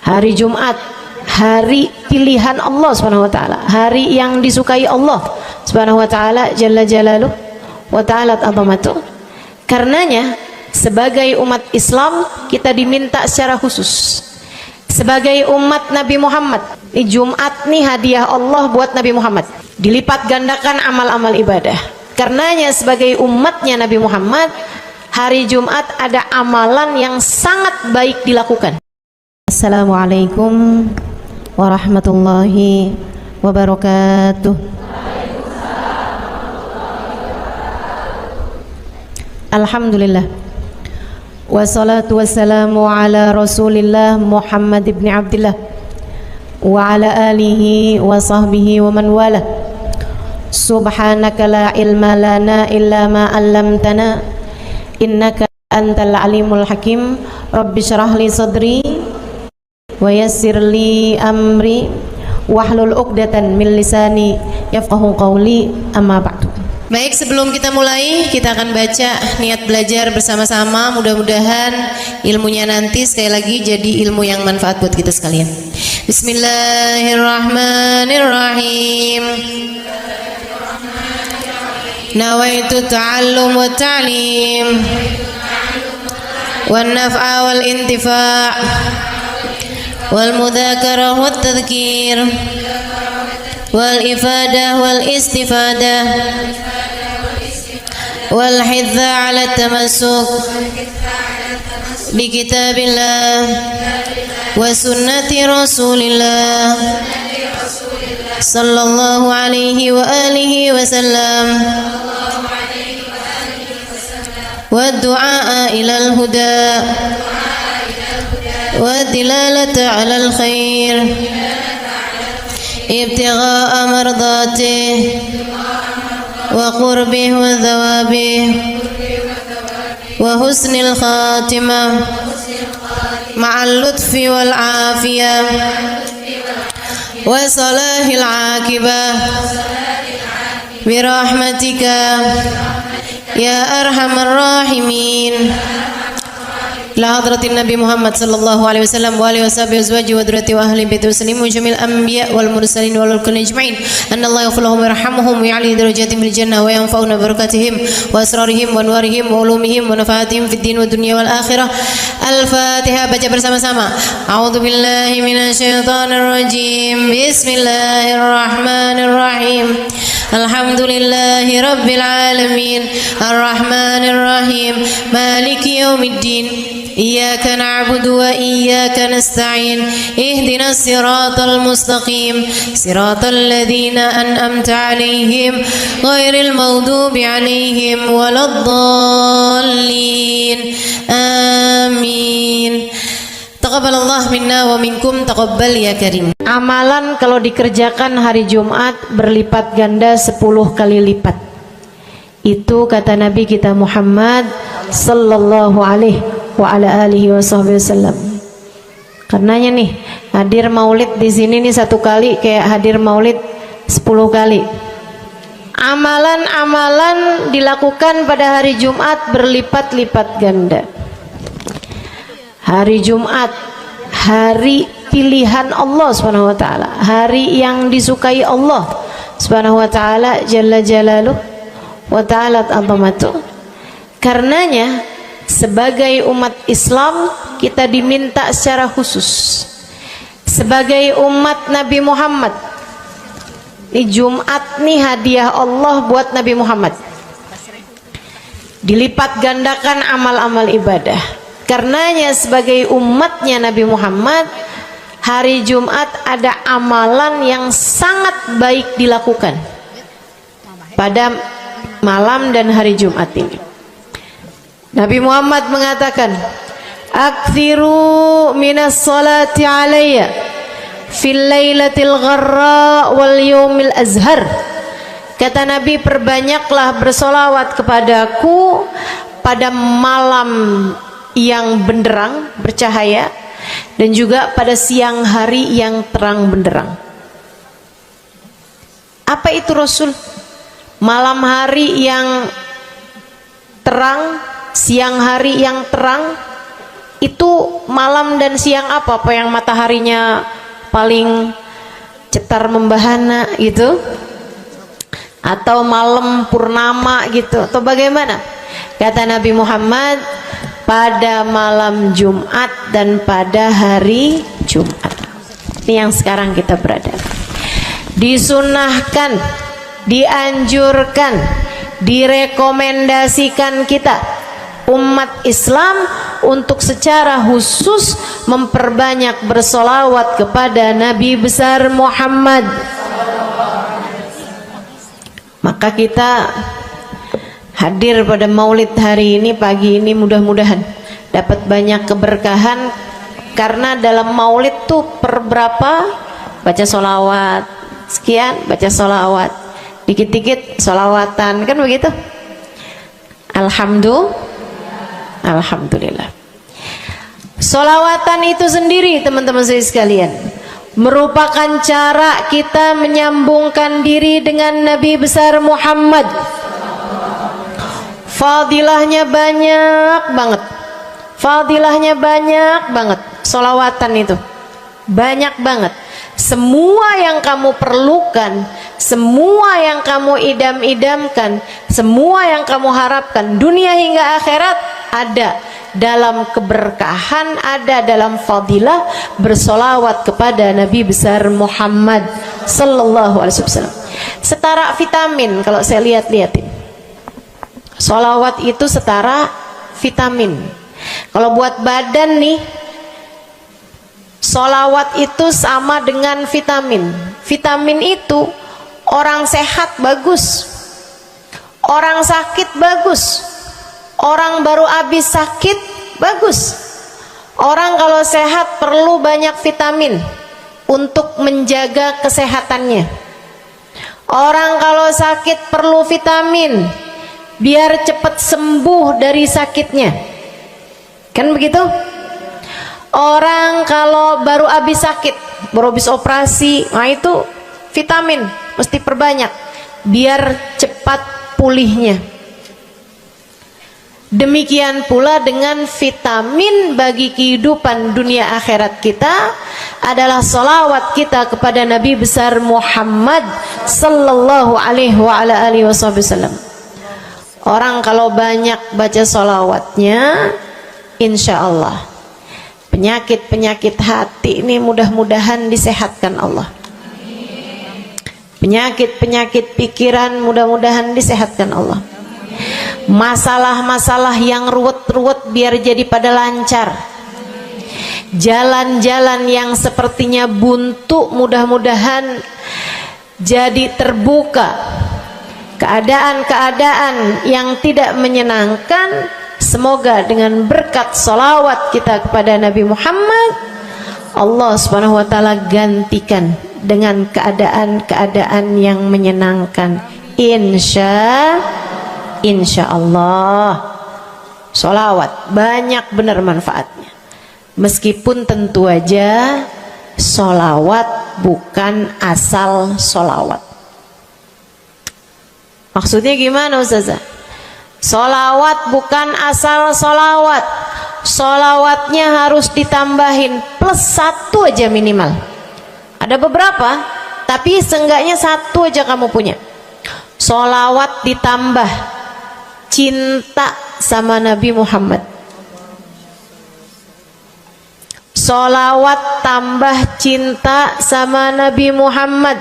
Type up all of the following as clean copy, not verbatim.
Hari Jumat, hari pilihan Allah Subhanahu wa taala, hari yang disukai Allah Subhanahu wa taala jalla jalaluh wa ta'ala azamatuh. Karenanya sebagai umat Islam kita diminta secara khusus sebagai umat Nabi Muhammad, di Jumat nih hadiah Allah buat Nabi Muhammad, dilipat gandakan amal-amal ibadah. Karenanya sebagai umatnya Nabi Muhammad, hari Jumat ada amalan yang sangat baik dilakukan. Assalamualaikum warahmatullahi wabarakatuh. Alhamdulillah, wassalatu wassalamu ala rasulillah Muhammad ibn Abdillah wa ala alihi wa sahbihi wa man wala. Subhanaka la ilma lana illa ma 'allamtana innaka antal alimul hakim. Rabbi syrah li sadri wa yassir li amri wahlul 'uqdatan min lisani yafqahu qawli, amma ba'du. Baik, sebelum kita mulai, kita akan baca niat belajar bersama-sama. Mudah-mudahan ilmunya nanti sekali lagi jadi ilmu yang manfaat buat kita sekalian. Bismillahirrahmanirrahim. Nawaitu ta'allum wa ta'lim wan naf'a wal intifa' wal mudzakarah wat tadhkir wal ifadah wal istifadah wal hidza 'ala tamassuk bi kitabillah wa sunnati rasulillah sallallahu alaihi wa alihi wasallam wa du'a ilal huda wa dilalata 'alal khair ibtigha'a mardatih wa qurbih wa thawabih wa husnil khatimah ma'al lutfi wal afiyah wa salahil aqibah birahmatika ya arhamar rahimin. La hadratin Nabi Muhammad sallallahu alaihi wasallam wa alihi washabihi azwaji wa dzurriyyati wa ahli baiti muslimin jamil anbiya wal mursalin wal kulli ajma'in. Anallahu yaghfiruhum wa yarhamuhum wa ya'li darajatihim fil jannah wa yanfa'una barakatihim wa asrarihim wa anwarihim wa ulumihim wa nafaatihim fid din wa dunya wal akhirah. Al-Fatihah, baca bersama-sama. A'udzu billahi minasyaitonir rajim. Bismillahirrahmanirrahim. Alhamdulillahi rabbil alamin. Arrahmanir rahim. Maliki yaumiddin. Iyyaka na'budu wa iyyaka nasta'in. Ihdinas siratal mustaqim. Siratal ladzina an'amta 'alaihim ghairil maghdubi 'alaihim waladdallin. Amin. Taqabbalallah minna wa minkum, taqabbal ya karim. Amalan kalau dikerjakan hari Jumat berlipat ganda 10 kali lipat. Itu kata Nabi kita Muhammad sallallahu alaihi wa ala alihi wasallam. Karenanya nih, hadir maulid di sini nih 1 kali kayak hadir maulid 10 kali. Amalan-amalan dilakukan pada hari Jumat berlipat-lipat ganda. Hari Jumat, hari pilihan Allah Subhanahu wa taala, hari yang disukai Allah Subhanahu wa taala jalla jalaluh wa ta'ala azamatuh. Karenanya sebagai umat Islam kita diminta secara khusus sebagai umat Nabi Muhammad, di Jumat nih hadiah Allah buat Nabi Muhammad, dilipat gandakan amal-amal ibadah. Karenanya sebagai umatnya Nabi Muhammad, hari Jumat ada amalan yang sangat baik dilakukan pada malam dan hari Jumat ini. Nabi Muhammad mengatakan, "Aktsiru minas salati alayya fil lailatil gharra wal yaumil azhar." Kata Nabi, perbanyaklah bersolawat kepadaku pada malam yang benderang, bercahaya, dan juga pada siang hari yang terang benderang. Apa itu Rasul? Malam hari yang terang, siang hari yang terang, Itu malam dan siang apa yang mataharinya paling cetar membahana gitu, atau malam purnama gitu, atau bagaimana? Kata Nabi Muhammad, pada malam Jumat dan pada hari Jumat. Ini yang sekarang kita berada. Disunahkan, dianjurkan, direkomendasikan kita umat Islam untuk secara khusus memperbanyak bersolawat kepada Nabi besar Muhammad. Maka kita hadir pada maulid hari ini, pagi ini, mudah-mudahan dapat banyak keberkahan, karena dalam maulid tuh per berapa baca solawat sekian, baca solawat dikit-dikit, solawatan, kan begitu. Alhamdulillah. Solawatan itu sendiri teman-teman saya sekalian merupakan cara kita menyambungkan diri dengan Nabi besar Muhammad. Fadilahnya banyak banget, fadilahnya banyak banget. Solawatan itu banyak banget. Semua yang kamu perlukan, semua yang kamu idam-idamkan, semua yang kamu harapkan, dunia hingga akhirat, ada dalam keberkahan, ada dalam fadilah bersolawat kepada Nabi besar Muhammad sallallahu alaihi wasallam. Setara vitamin kalau saya lihat-lihatin. Solawat itu setara vitamin. Kalau buat badan nih, solawat itu sama dengan vitamin. Vitamin itu orang sehat bagus, orang sakit bagus, orang baru habis sakit bagus. Orang kalau sehat perlu banyak vitamin untuk menjaga kesehatannya. Orang kalau sakit perlu vitamin biar cepat sembuh dari sakitnya, kan begitu? Orang kalau baru habis sakit, baru habis operasi, nah itu vitamin mesti perbanyak biar cepat pulihnya. Demikian pula dengan vitamin bagi kehidupan dunia akhirat kita adalah salawat kita kepada Nabi besar Muhammad sallallahu alaihi wasallam. Orang kalau banyak baca salawatnya, insya Allah penyakit-penyakit hati ini mudah-mudahan disehatkan Allah. Penyakit-penyakit pikiran mudah-mudahan disehatkan Allah. Masalah-masalah yang ruwet-ruwet biar jadi pada lancar. Jalan-jalan yang sepertinya buntu mudah-mudahan jadi terbuka. Keadaan-keadaan yang tidak menyenangkan, semoga dengan berkat salawat kita kepada Nabi Muhammad, Allah subhanahu wa ta'ala gantikan dengan keadaan-keadaan yang menyenangkan. Insya Allah. Salawat banyak benar manfaatnya. Meskipun tentu aja salawat bukan asal salawat. Maksudnya gimana Ustazah? Solawat bukan asal solawat. Solawatnya harus ditambahin plus 1 aja minimal. Ada beberapa, tapi seenggaknya 1 aja kamu punya. Solawat ditambah cinta sama Nabi Muhammad. Solawat tambah cinta sama Nabi Muhammad.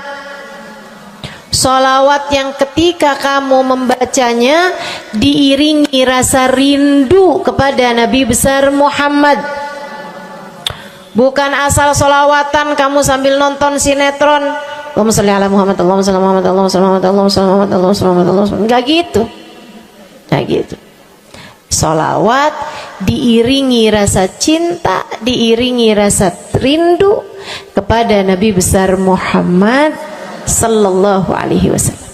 Solawat yang ketika kamu membacanya diiringi rasa rindu kepada Nabi besar Muhammad. Bukan asal solawatan kamu sambil nonton sinetron, Allahumma sholli ala Muhammad, Allahumma sholli ala Muhammad, Allahumma sholli ala Muhammad, Allahumma sholli ala Muhammad, Allahumma sholli ala Muhammad. Enggak gitu. Enggak gitu. Solawat diiringi rasa cinta, diiringi rasa rindu kepada Nabi besar Muhammad sallallahu alaihi wasallam.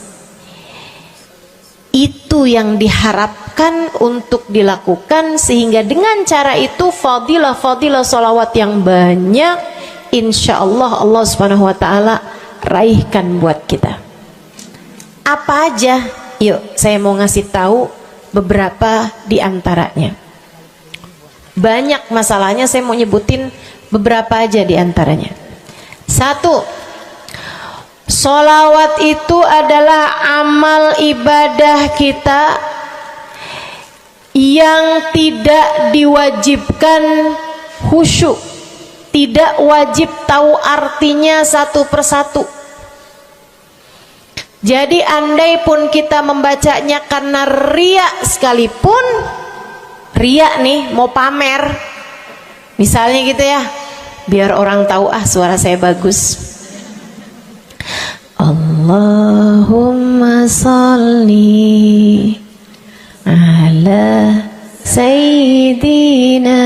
Itu yang diharapkan untuk dilakukan, sehingga dengan cara itu fadilah-fadilah salawat yang banyak insya Allah Allah subhanahu wa ta'ala raihkan buat kita. Apa aja? Yuk saya mau ngasih tahu beberapa di antaranya. Banyak masalahnya, saya mau nyebutin beberapa aja di antaranya. Satu, sholawat itu adalah amal ibadah kita yang tidak diwajibkan khusyuk, tidak wajib tahu artinya satu persatu. Jadi andai pun kita membacanya karena riya sekalipun, riya nih mau pamer, misalnya gitu ya, biar orang tahu suara saya bagus. Allahumma sholli ala sayyidina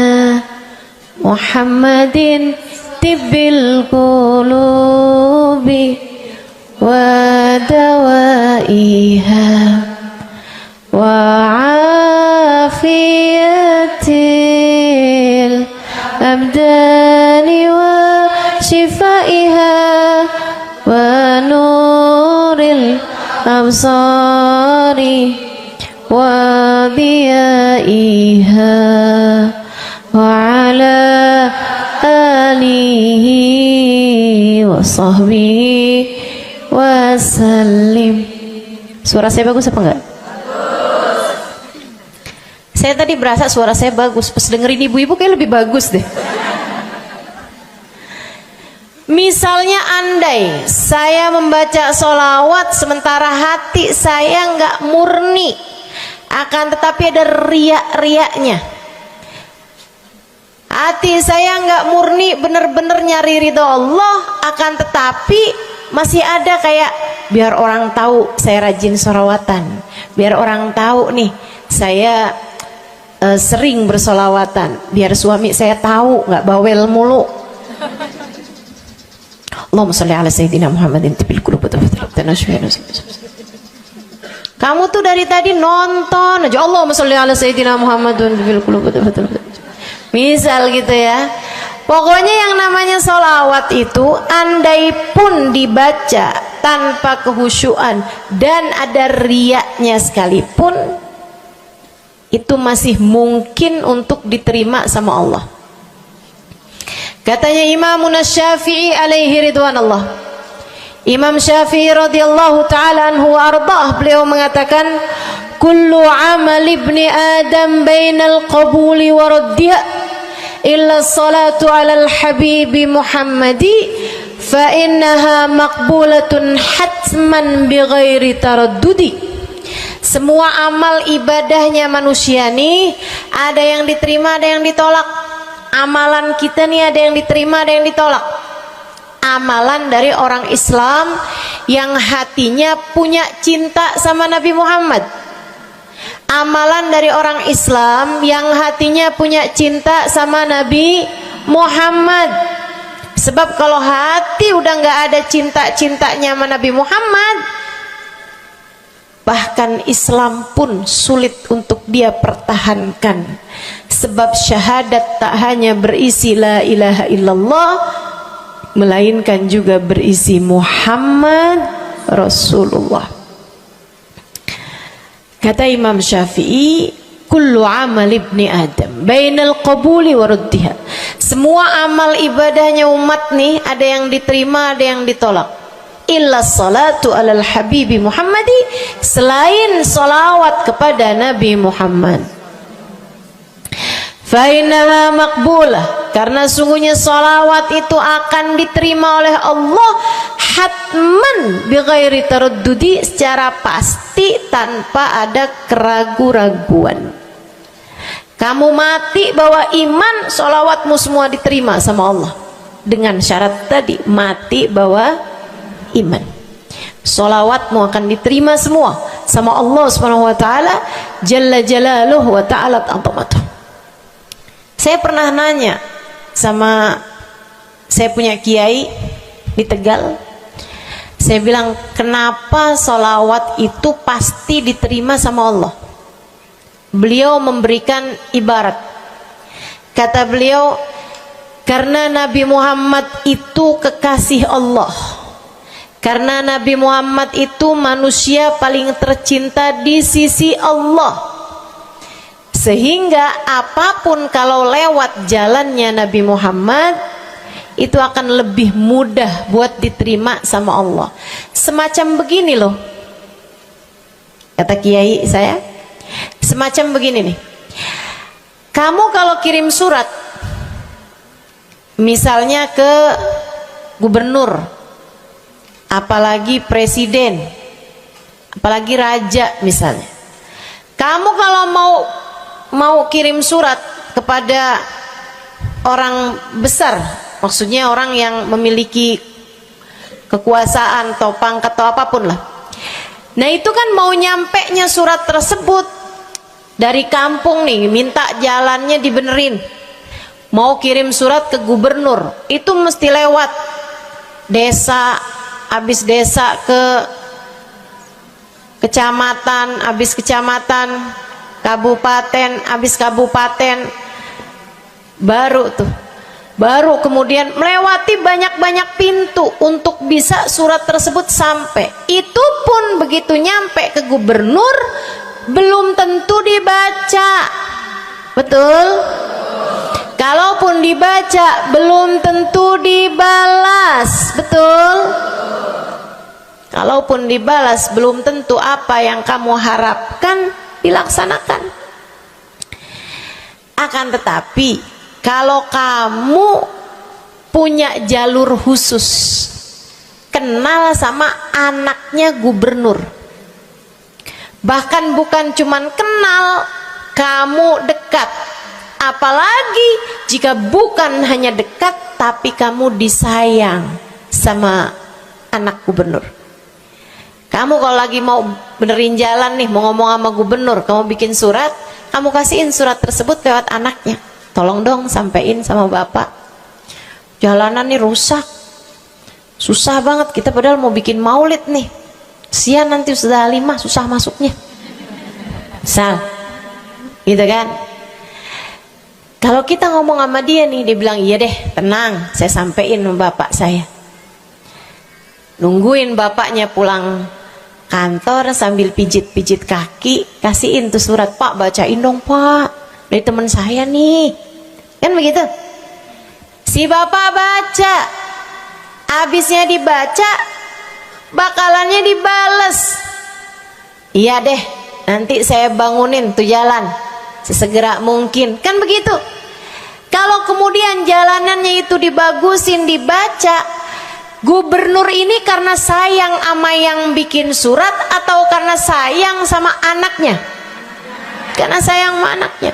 Muhammadin tibbil qulubi wa dawaiha wa afiyatil abdani wa shifaiha wa nuril absari wa diyaiha wa ala alihi wa sahbihi wasallim. Suara saya bagus apa enggak? Bagus. Saya tadi berasa suara saya bagus, pas dengerin ibu-ibu kayak lebih bagus deh. Misalnya andai saya membaca sholawat sementara hati saya enggak murni, akan tetapi ada riak-riaknya. Hati saya enggak murni bener-bener nyari ridho Allah, akan tetapi masih ada kayak biar orang tahu saya rajin sholawatan, biar orang tahu nih saya sering bersolawatan, biar suami saya tahu nggak bawel mulu. Allahumma sholli ala sayyidina Muhammadin tibil qulubi. Kamu tuh dari tadi nonton aja Allahumma sholli ala sayyidina Muhammadin tibil qulubi. Misal gitu ya. Pokoknya yang namanya sholawat itu andai pun dibaca tanpa kehusyuan dan ada riaknya sekalipun, itu masih mungkin untuk diterima sama Allah. Katanya Imam Syafi'i alaihi ridwanallah, Imam Syafi'i radhiyallahu ta'ala anhu wa ardhah, beliau mengatakan kullu amal ibni adam bainal qabuli wa raddiha illa salatu alal habibi Muhammadi fa innaha maqbulatun hatman bighairi taraddudi. Semua amal ibadahnya manusia nih ada yang diterima, ada yang ditolak. Amalan kita nih ada yang diterima, ada yang ditolak. Amalan dari orang Islam yang hatinya punya cinta sama Nabi Muhammad, amalan dari orang Islam yang hatinya punya cinta sama Nabi Muhammad. Sebab kalau hati udah nggak ada cinta-cintanya sama Nabi Muhammad, bahkan Islam pun sulit untuk dia pertahankan. Sebab syahadat tak hanya berisi la ilaha illallah, melainkan juga berisi Muhammad Rasulullah. Kata Imam Syafi'i, kullu amal ibni adam bainal qabuli wa raddiha. Semua amal ibadahnya umat nih ada yang diterima, ada yang ditolak. Illa salatu alal habibi Muhammadi, selain salawat kepada Nabi Muhammad. Fa innaha maqbulah, karena sungguhnya salawat itu akan diterima oleh Allah hatman bighairi taraddudi, secara pasti tanpa ada keraguan-raguan. Kamu mati bawa iman, sholawatmu semua diterima sama Allah. Dengan syarat tadi, mati bawa iman, sholawatmu akan diterima semua sama Allah Subhanahu wa ta'ala jalla jalaluhu wa ta'ala azamatuh. Saya pernah nanya sama saya punya kiai di Tegal, saya bilang, kenapa sholawat itu pasti diterima sama Allah? Beliau memberikan ibarat, kata beliau, karena Nabi Muhammad itu kekasih Allah, karena Nabi Muhammad itu manusia paling tercinta di sisi Allah. Sehingga apapun kalau lewat jalannya Nabi Muhammad itu akan lebih mudah buat diterima sama Allah. Semacam begini loh, kata kiai saya, semacam begini nih. Kamu kalau kirim surat misalnya ke gubernur, apalagi presiden, apalagi raja misalnya, kamu kalau mau kirim surat kepada orang besar, maksudnya orang yang memiliki kekuasaan atau pangkat atau apapun lah. Nah itu kan mau nyampe nya surat tersebut dari kampung nih, minta jalannya dibenerin, mau kirim surat ke gubernur, itu mesti lewat desa, habis desa ke kecamatan, habis kecamatan, kabupaten, habis kabupaten, baru kemudian melewati banyak-banyak pintu untuk bisa surat tersebut sampai. Itu pun begitu nyampe ke gubernur belum tentu dibaca, betul? Kalaupun dibaca belum tentu dibalas, betul? Kalaupun dibalas belum tentu apa yang kamu harapkan dilaksanakan. Akan tetapi kalau kamu punya jalur khusus, kenal sama anaknya gubernur, bahkan bukan cuman kenal, kamu dekat, apalagi jika bukan hanya dekat tapi kamu disayang sama anak gubernur. Kamu kalau lagi mau benerin jalan nih, mau ngomong sama gubernur, kamu bikin surat, kamu kasihin surat tersebut lewat anaknya, tolong dong sampein sama bapak, jalanan nih rusak, susah banget, kita padahal mau bikin maulid nih, sian nanti sudah 5 susah masuknya, misal gitu kan. Kalau kita ngomong sama dia nih, dia bilang iya deh, tenang, saya sampein sama bapak saya. Nungguin bapaknya pulang kantor sambil pijit-pijit kaki, kasihin tuh surat, Pak bacain dong Pak, dari teman saya nih, kan begitu. Si bapak baca, habisnya dibaca, bakalannya dibales, iya deh, nanti saya bangunin tuh jalan sesegera mungkin, kan begitu. Kalau kemudian jalanannya itu dibagusin, dibaca, gubernur ini karena sayang sama yang bikin surat atau karena sayang sama anaknya? Karena sayang sama anaknya.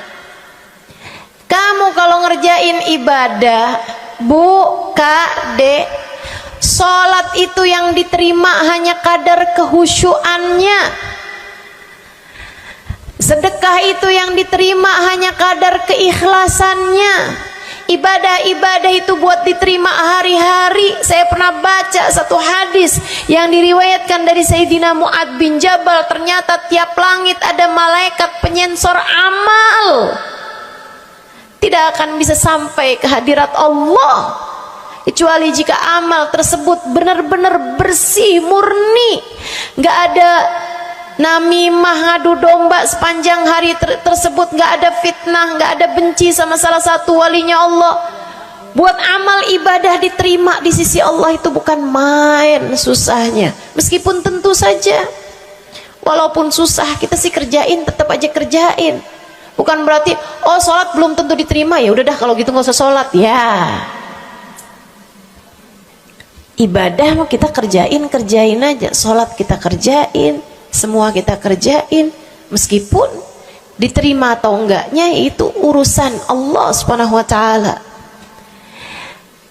Kamu kalau ngerjain ibadah, Bu, Kak, Dek, sholat itu yang diterima hanya kadar kehusyuannya. Sedekah itu yang diterima hanya kadar keikhlasannya. Ibadah-ibadah itu buat diterima hari-hari. Saya pernah baca satu hadis yang diriwayatkan dari Sayyidina Mu'ad bin Jabal, ternyata tiap langit ada malaikat penyensor amal, tidak akan bisa sampai ke hadirat Allah kecuali jika amal tersebut benar-benar bersih, murni, nggak ada namimah, ngadu domba sepanjang hari tersebut, nggak ada fitnah, nggak ada benci sama salah satu walinya Allah. Buat amal ibadah diterima di sisi Allah itu bukan main susahnya. Meskipun tentu saja walaupun susah kita sih kerjain, tetap aja kerjain. Bukan berarti oh sholat belum tentu diterima, ya udah dah kalau gitu nggak usah sholat. Ya ibadah mau kita kerjain aja, sholat kita kerjain, semua kita kerjain, meskipun diterima atau enggaknya itu urusan Allah Subhanahu wa taala.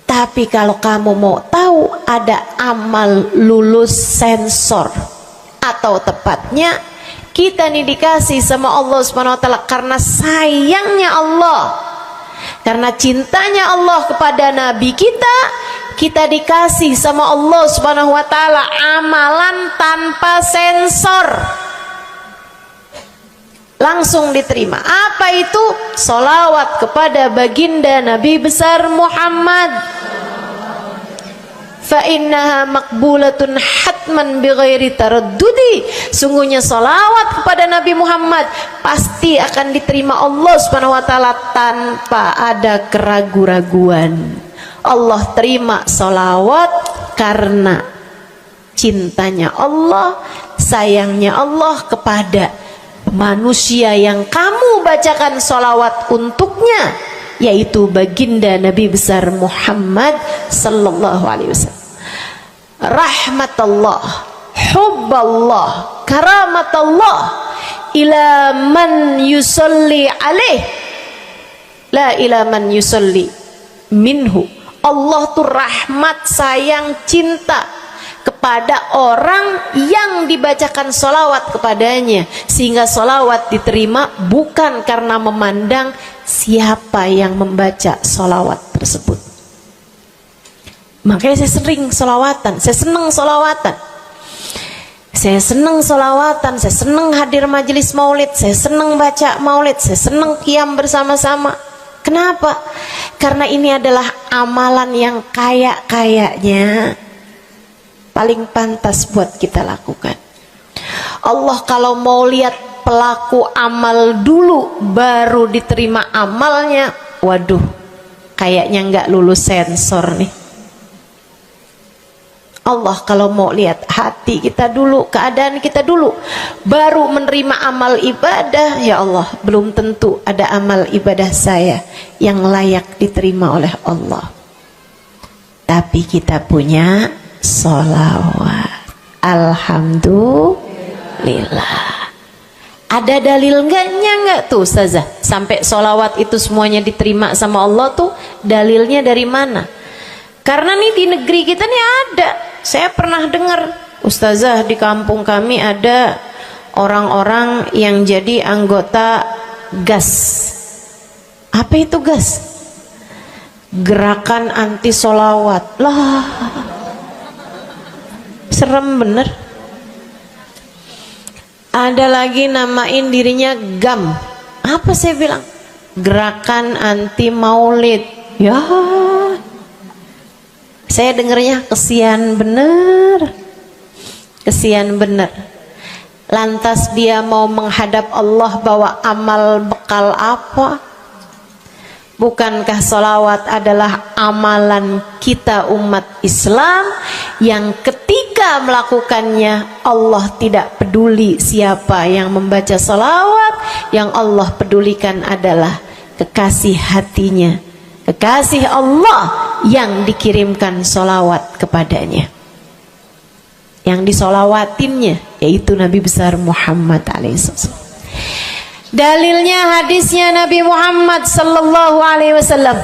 Tapi kalau kamu mau tahu, ada amal lulus sensor, atau tepatnya kita nih dikasih sama Allah Subhanahu wa taala karena sayangnya Allah, karena cintanya Allah kepada nabi kita, kita dikasih sama Allah Subhanahu wa taala amalan tanpa sensor, langsung diterima. Apa itu? Sholawat kepada baginda Nabi besar Muhammad. fa innaha maqbulatun hatman bighairi taraddudi. Sungguhnya salawat kepada Nabi Muhammad pasti akan diterima Allah Subhanahu wa taala tanpa ada keraguan-raguan. Allah terima salawat karena cintanya Allah, sayangnya Allah kepada manusia yang kamu bacakan salawat untuknya, yaitu baginda Nabi besar Muhammad sallallahu alaihi wasallam. Rahmatullah, hubballah, karamatullah ila man yusalli alaih, la ila man yusalli minhu. Allah tuh rahmat, sayang, cinta kepada orang yang dibacakan solawat kepadanya, sehingga solawat diterima bukan karena memandang siapa yang membaca solawat tersebut. Makanya saya sering solawatan, saya senang solawatan, saya senang solawatan, saya senang hadir majelis maulid, saya senang baca maulid, saya senang qiyam bersama-sama. Kenapa? Karena ini adalah amalan yang kayaknya paling pantas buat kita lakukan. Allah kalau mau lihat pelaku amal dulu baru diterima amalnya, waduh, kayaknya nggak lulus sensor nih. Allah kalau mau lihat hati kita dulu, keadaan kita dulu, baru menerima amal ibadah, ya Allah, belum tentu ada amal ibadah saya yang layak diterima oleh Allah. Tapi kita punya sholawat, alhamdulillah. Ada dalil nggak tuh Ustazah sampai sholawat itu semuanya diterima sama Allah tuh? Dalilnya dari mana? Karena nih di negeri kita nih ada, saya pernah dengar Ustazah, di kampung kami ada orang-orang yang jadi anggota GAS. Apa itu GAS? Gerakan anti sholawat. Lah, serem bener. Ada lagi namain dirinya GAM. Apa saya bilang? Gerakan anti maulid. Ya, saya dengernya kesian bener, kesian bener. Lantas dia mau menghadap Allah bawa amal bekal apa? Bukankah sholawat adalah amalan kita umat Islam yang ketika melakukannya Allah tidak peduli siapa yang membaca sholawat, yang Allah pedulikan adalah kekasih hatinya, kekasih Allah yang dikirimkan sholawat kepadanya, yang disolawatinnya yaitu Nabi besar Muhammad alaihissalam. Dalilnya hadisnya Nabi Muhammad sallallahu alaihi wasallam.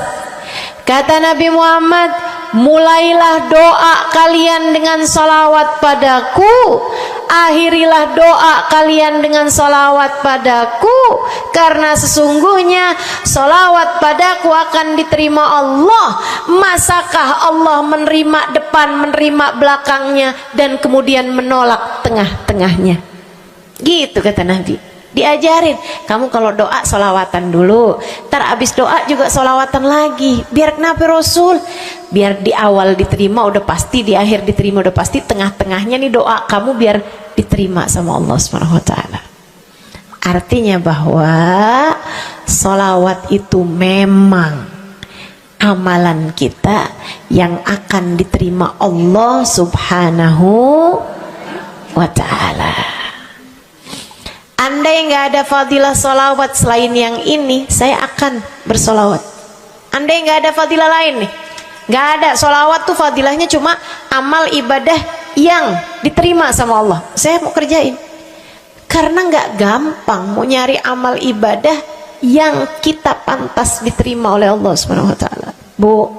Kata Nabi Muhammad, mulailah doa kalian dengan salawat padaku, akhirilah doa kalian dengan salawat padaku, karena sesungguhnya salawat padaku akan diterima Allah. Masakah Allah menerima depan, menerima belakangnya, dan kemudian menolak tengah-tengahnya? Gitu kata Nabi. Diajarin, kamu kalau doa solawatan dulu, ntar abis doa juga solawatan lagi. Biar kenapa Rasul? Biar di awal diterima udah pasti, di akhir diterima udah pasti, tengah-tengahnya nih doa kamu biar diterima sama Allah Subhanahu wa taala. Artinya bahwa solawat itu memang amalan kita yang akan diterima Allah Subhanahu wa taala. Andai nggak ada fadilah solawat selain yang ini, saya akan bersolawat. Andai nggak ada fadilah lain nih, nggak ada solawat tuh fadilahnya cuma amal ibadah yang diterima sama Allah, saya mau kerjain. Karena nggak gampang mau nyari amal ibadah yang kita pantas diterima oleh Allah Subhanahu wa taala. Bu,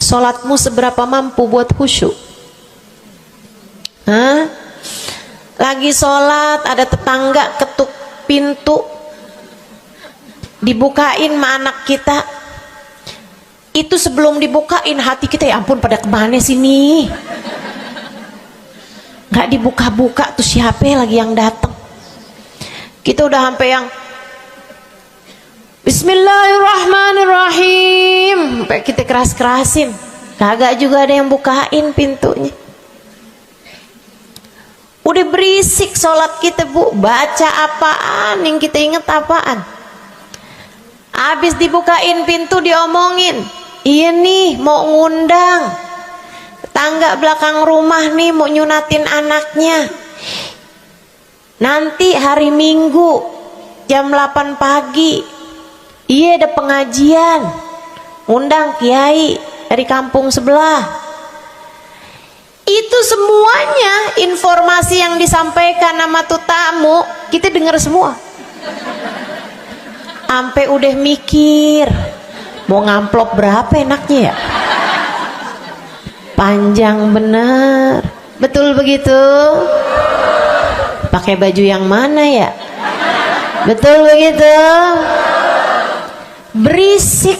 sholatmu seberapa mampu buat khusyuk? Hah? Lagi sholat ada tetangga ketuk pintu, dibukain sama anak kita. Itu sebelum dibukain hati kita, ya ampun pada kemana sini? Gak dibuka-buka tuh siapa lagi yang datang? Kita udah sampai yang Bismillahirrahmanirrahim, sampai kita keras-kerasin. kagak juga ada yang bukain pintunya. Udah berisik sholat kita Bu, baca apaan, yang kita inget apaan. Habis dibukain pintu diomongin, iya nih mau ngundang tetangga belakang rumah nih, mau nyunatin anaknya nanti hari Minggu jam 8 pagi. Iya ada pengajian, undang kiai dari kampung sebelah. Itu semuanya informasi yang disampaikan sama tuh tamu kita dengar semua. Sampai udah mikir mau ngamplop berapa enaknya ya. Panjang bener, betul begitu? Pakai baju yang mana ya? Betul begitu? Berisik.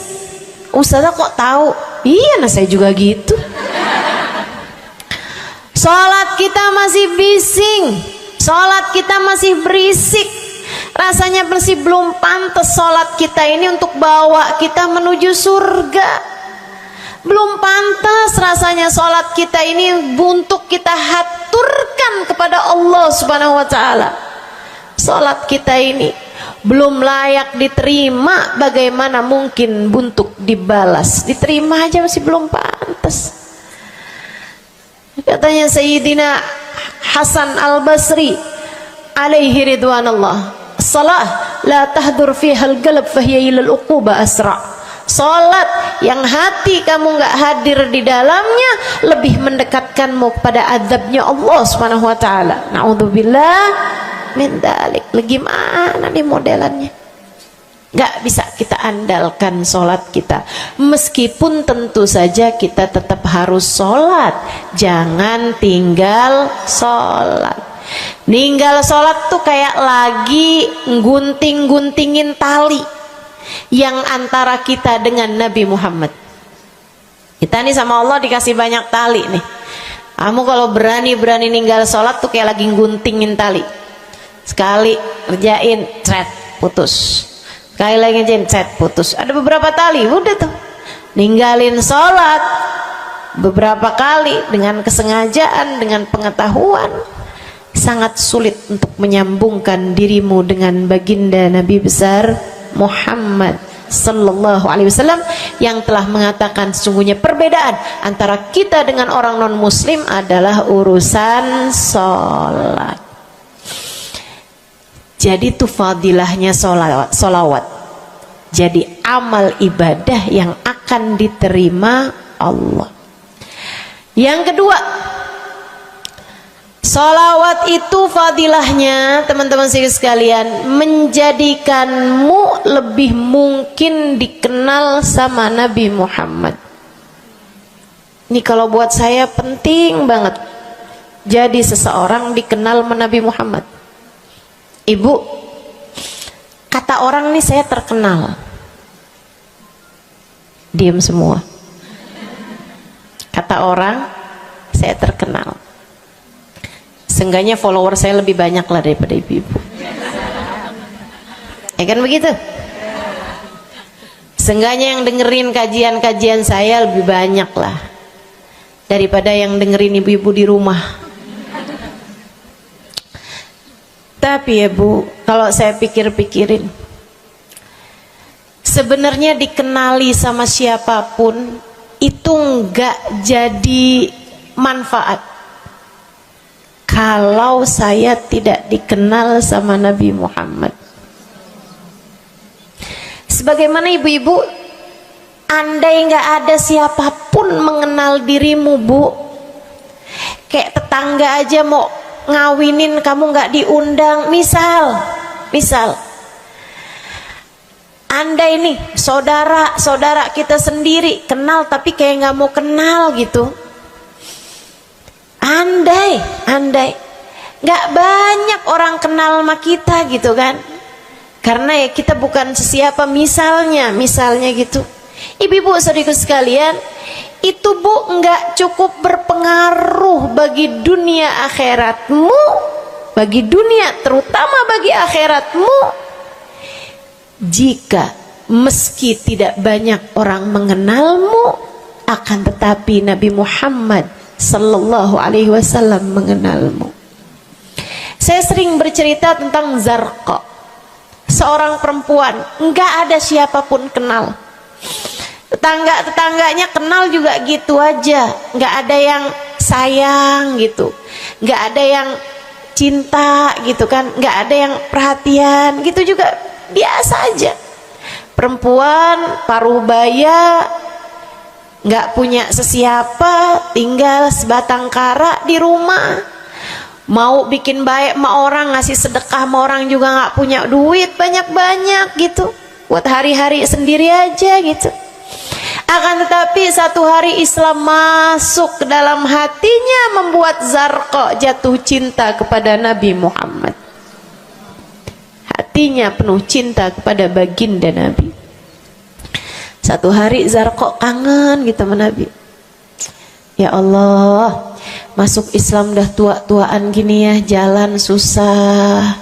Ustazah kok tahu? Iya, nah saya juga gitu. Sholat kita masih bising, sholat kita masih berisik. Rasanya masih belum pantas sholat kita ini untuk bawa kita menuju surga. Belum pantas rasanya sholat kita ini untuk kita haturkan kepada Allah Subhanahu wa ta'ala. Sholat kita ini belum layak diterima, bagaimana mungkin untuk dibalas? Diterima aja masih belum pantas. Katanya Sayyidina Hasan Al-Basri alaihi ridwanallah, salah la tahdur fiha al-qalb fahiya ila al-uquba asra. Salat yang hati kamu nggak hadir di dalamnya lebih mendekatkanmu kepada azabnya Allah Subhanahu wa taala. Naudzubillah min dzalik. Gimana nih modelannya? Gak bisa kita andalkan sholat kita, meskipun tentu saja kita tetap harus sholat. Jangan tinggal sholat. Ninggal sholat tuh kayak lagi gunting-guntingin tali yang antara kita dengan Nabi Muhammad. Kita nih sama Allah dikasih banyak tali nih. Kamu kalau berani-berani ninggal sholat tuh kayak lagi guntingin tali. Sekali kerjain, cret, putus. Sekali lagi cet, putus. Ada beberapa tali, udah tuh ninggalin sholat beberapa kali dengan kesengajaan, dengan pengetahuan, sangat sulit untuk menyambungkan dirimu dengan baginda Nabi besar Muhammad sallallahu alaihi wasallam yang telah mengatakan sesungguhnya perbedaan antara kita dengan orang non muslim adalah urusan sholat. Jadi itu fadilahnya solawat. Jadi amal ibadah yang akan diterima Allah. Yang kedua, solawat itu fadilahnya teman-teman sekalian menjadikanmu lebih mungkin dikenal sama Nabi Muhammad. Ini kalau buat saya penting banget. Jadi seseorang dikenal sama Nabi Muhammad. Ibu, kata orang nih saya terkenal. Diam semua. Kata orang saya terkenal. Seenggaknya follower saya lebih banyak lah daripada ibu-ibu. Ya kan begitu? Seenggaknya yang dengerin kajian-kajian saya lebih banyak lah daripada yang dengerin ibu-ibu di rumah. Tapi ya Bu, kalau saya pikir-pikirin, sebenarnya dikenali sama siapapun itu enggak jadi manfaat kalau saya tidak dikenal sama Nabi Muhammad. Sebagaimana ibu-ibu, andai enggak ada siapapun mengenal dirimu Bu, kayak tetangga aja mau ngawinin kamu nggak diundang, misal andai nih saudara kita sendiri kenal tapi kayak nggak mau kenal gitu, andai nggak banyak orang kenal sama kita gitu kan, karena ya kita bukan sesiapa, misalnya gitu. Ibu-ibu saudaraku sekalian, itu Bu nggak cukup berpengaruh bagi dunia akhiratmu, bagi dunia terutama bagi akhiratmu, jika meski tidak banyak orang mengenalmu akan tetapi Nabi Muhammad sallallahu alaihi wasallam mengenalmu. Saya sering bercerita tentang Zarqa, seorang perempuan, enggak ada siapapun kenal. Tetangga-tetangganya kenal juga gitu aja, enggak ada yang sayang gitu, enggak ada yang cinta gitu kan, enggak ada yang perhatian gitu, juga biasa aja. Perempuan paruh baya, nggak punya sesiapa, tinggal sebatang kara di rumah. Mau bikin baik sama orang, ngasih sedekah sama orang juga nggak punya duit banyak-banyak gitu, buat hari-hari sendiri aja gitu. Akan tetapi satu hari Islam masuk ke dalam hatinya, membuat Zarqa jatuh cinta kepada Nabi Muhammad. Hatinya penuh cinta kepada baginda Nabi. Satu hari Zarqa kangen gitu sama Nabi. Ya Allah, masuk Islam dah tua-tuaan gini ya, jalan susah.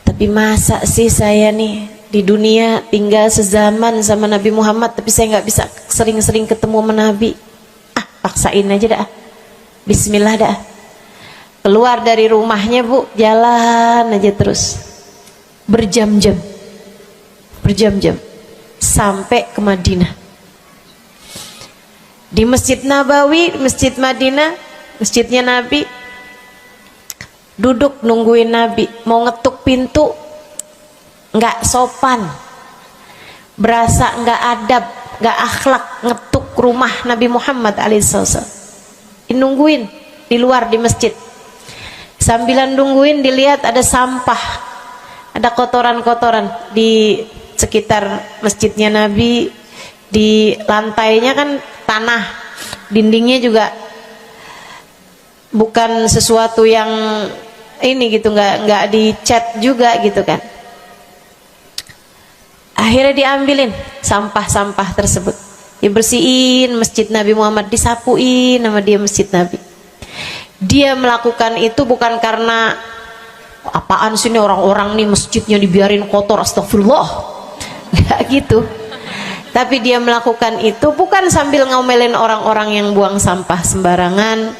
Tapi masa sih saya nih di dunia tinggal sezaman sama Nabi Muhammad, tapi saya nggak bisa sering-sering ketemu sama Nabi. Paksain aja dah. Bismillah dah. Keluar dari rumahnya bu, jalan aja terus berjam-jam sampai ke Madinah. Di Masjid Nabawi, Masjid Madinah, masjidnya Nabi, duduk nungguin Nabi. Mau ngetuk pintu nggak sopan, berasa nggak adab, nggak akhlak, ngetuk rumah Nabi Muhammad alaihissalam. Nungguin di luar di masjid. Sambilan nungguin dilihat ada sampah, ada kotoran-kotoran di sekitar masjidnya Nabi. Di lantainya kan tanah, dindingnya juga bukan sesuatu yang ini gitu, nggak dicat juga gitu kan. Akhirnya diambilin sampah-sampah tersebut, dibersihin masjid Nabi Muhammad, disapuin nama dia masjid Nabi. Dia melakukan itu bukan karena apaan sih ini orang-orang nih masjidnya dibiarin kotor, astagfirullah, nggak gitu. Tapi dia melakukan itu bukan sambil ngomelin orang-orang yang buang sampah sembarangan,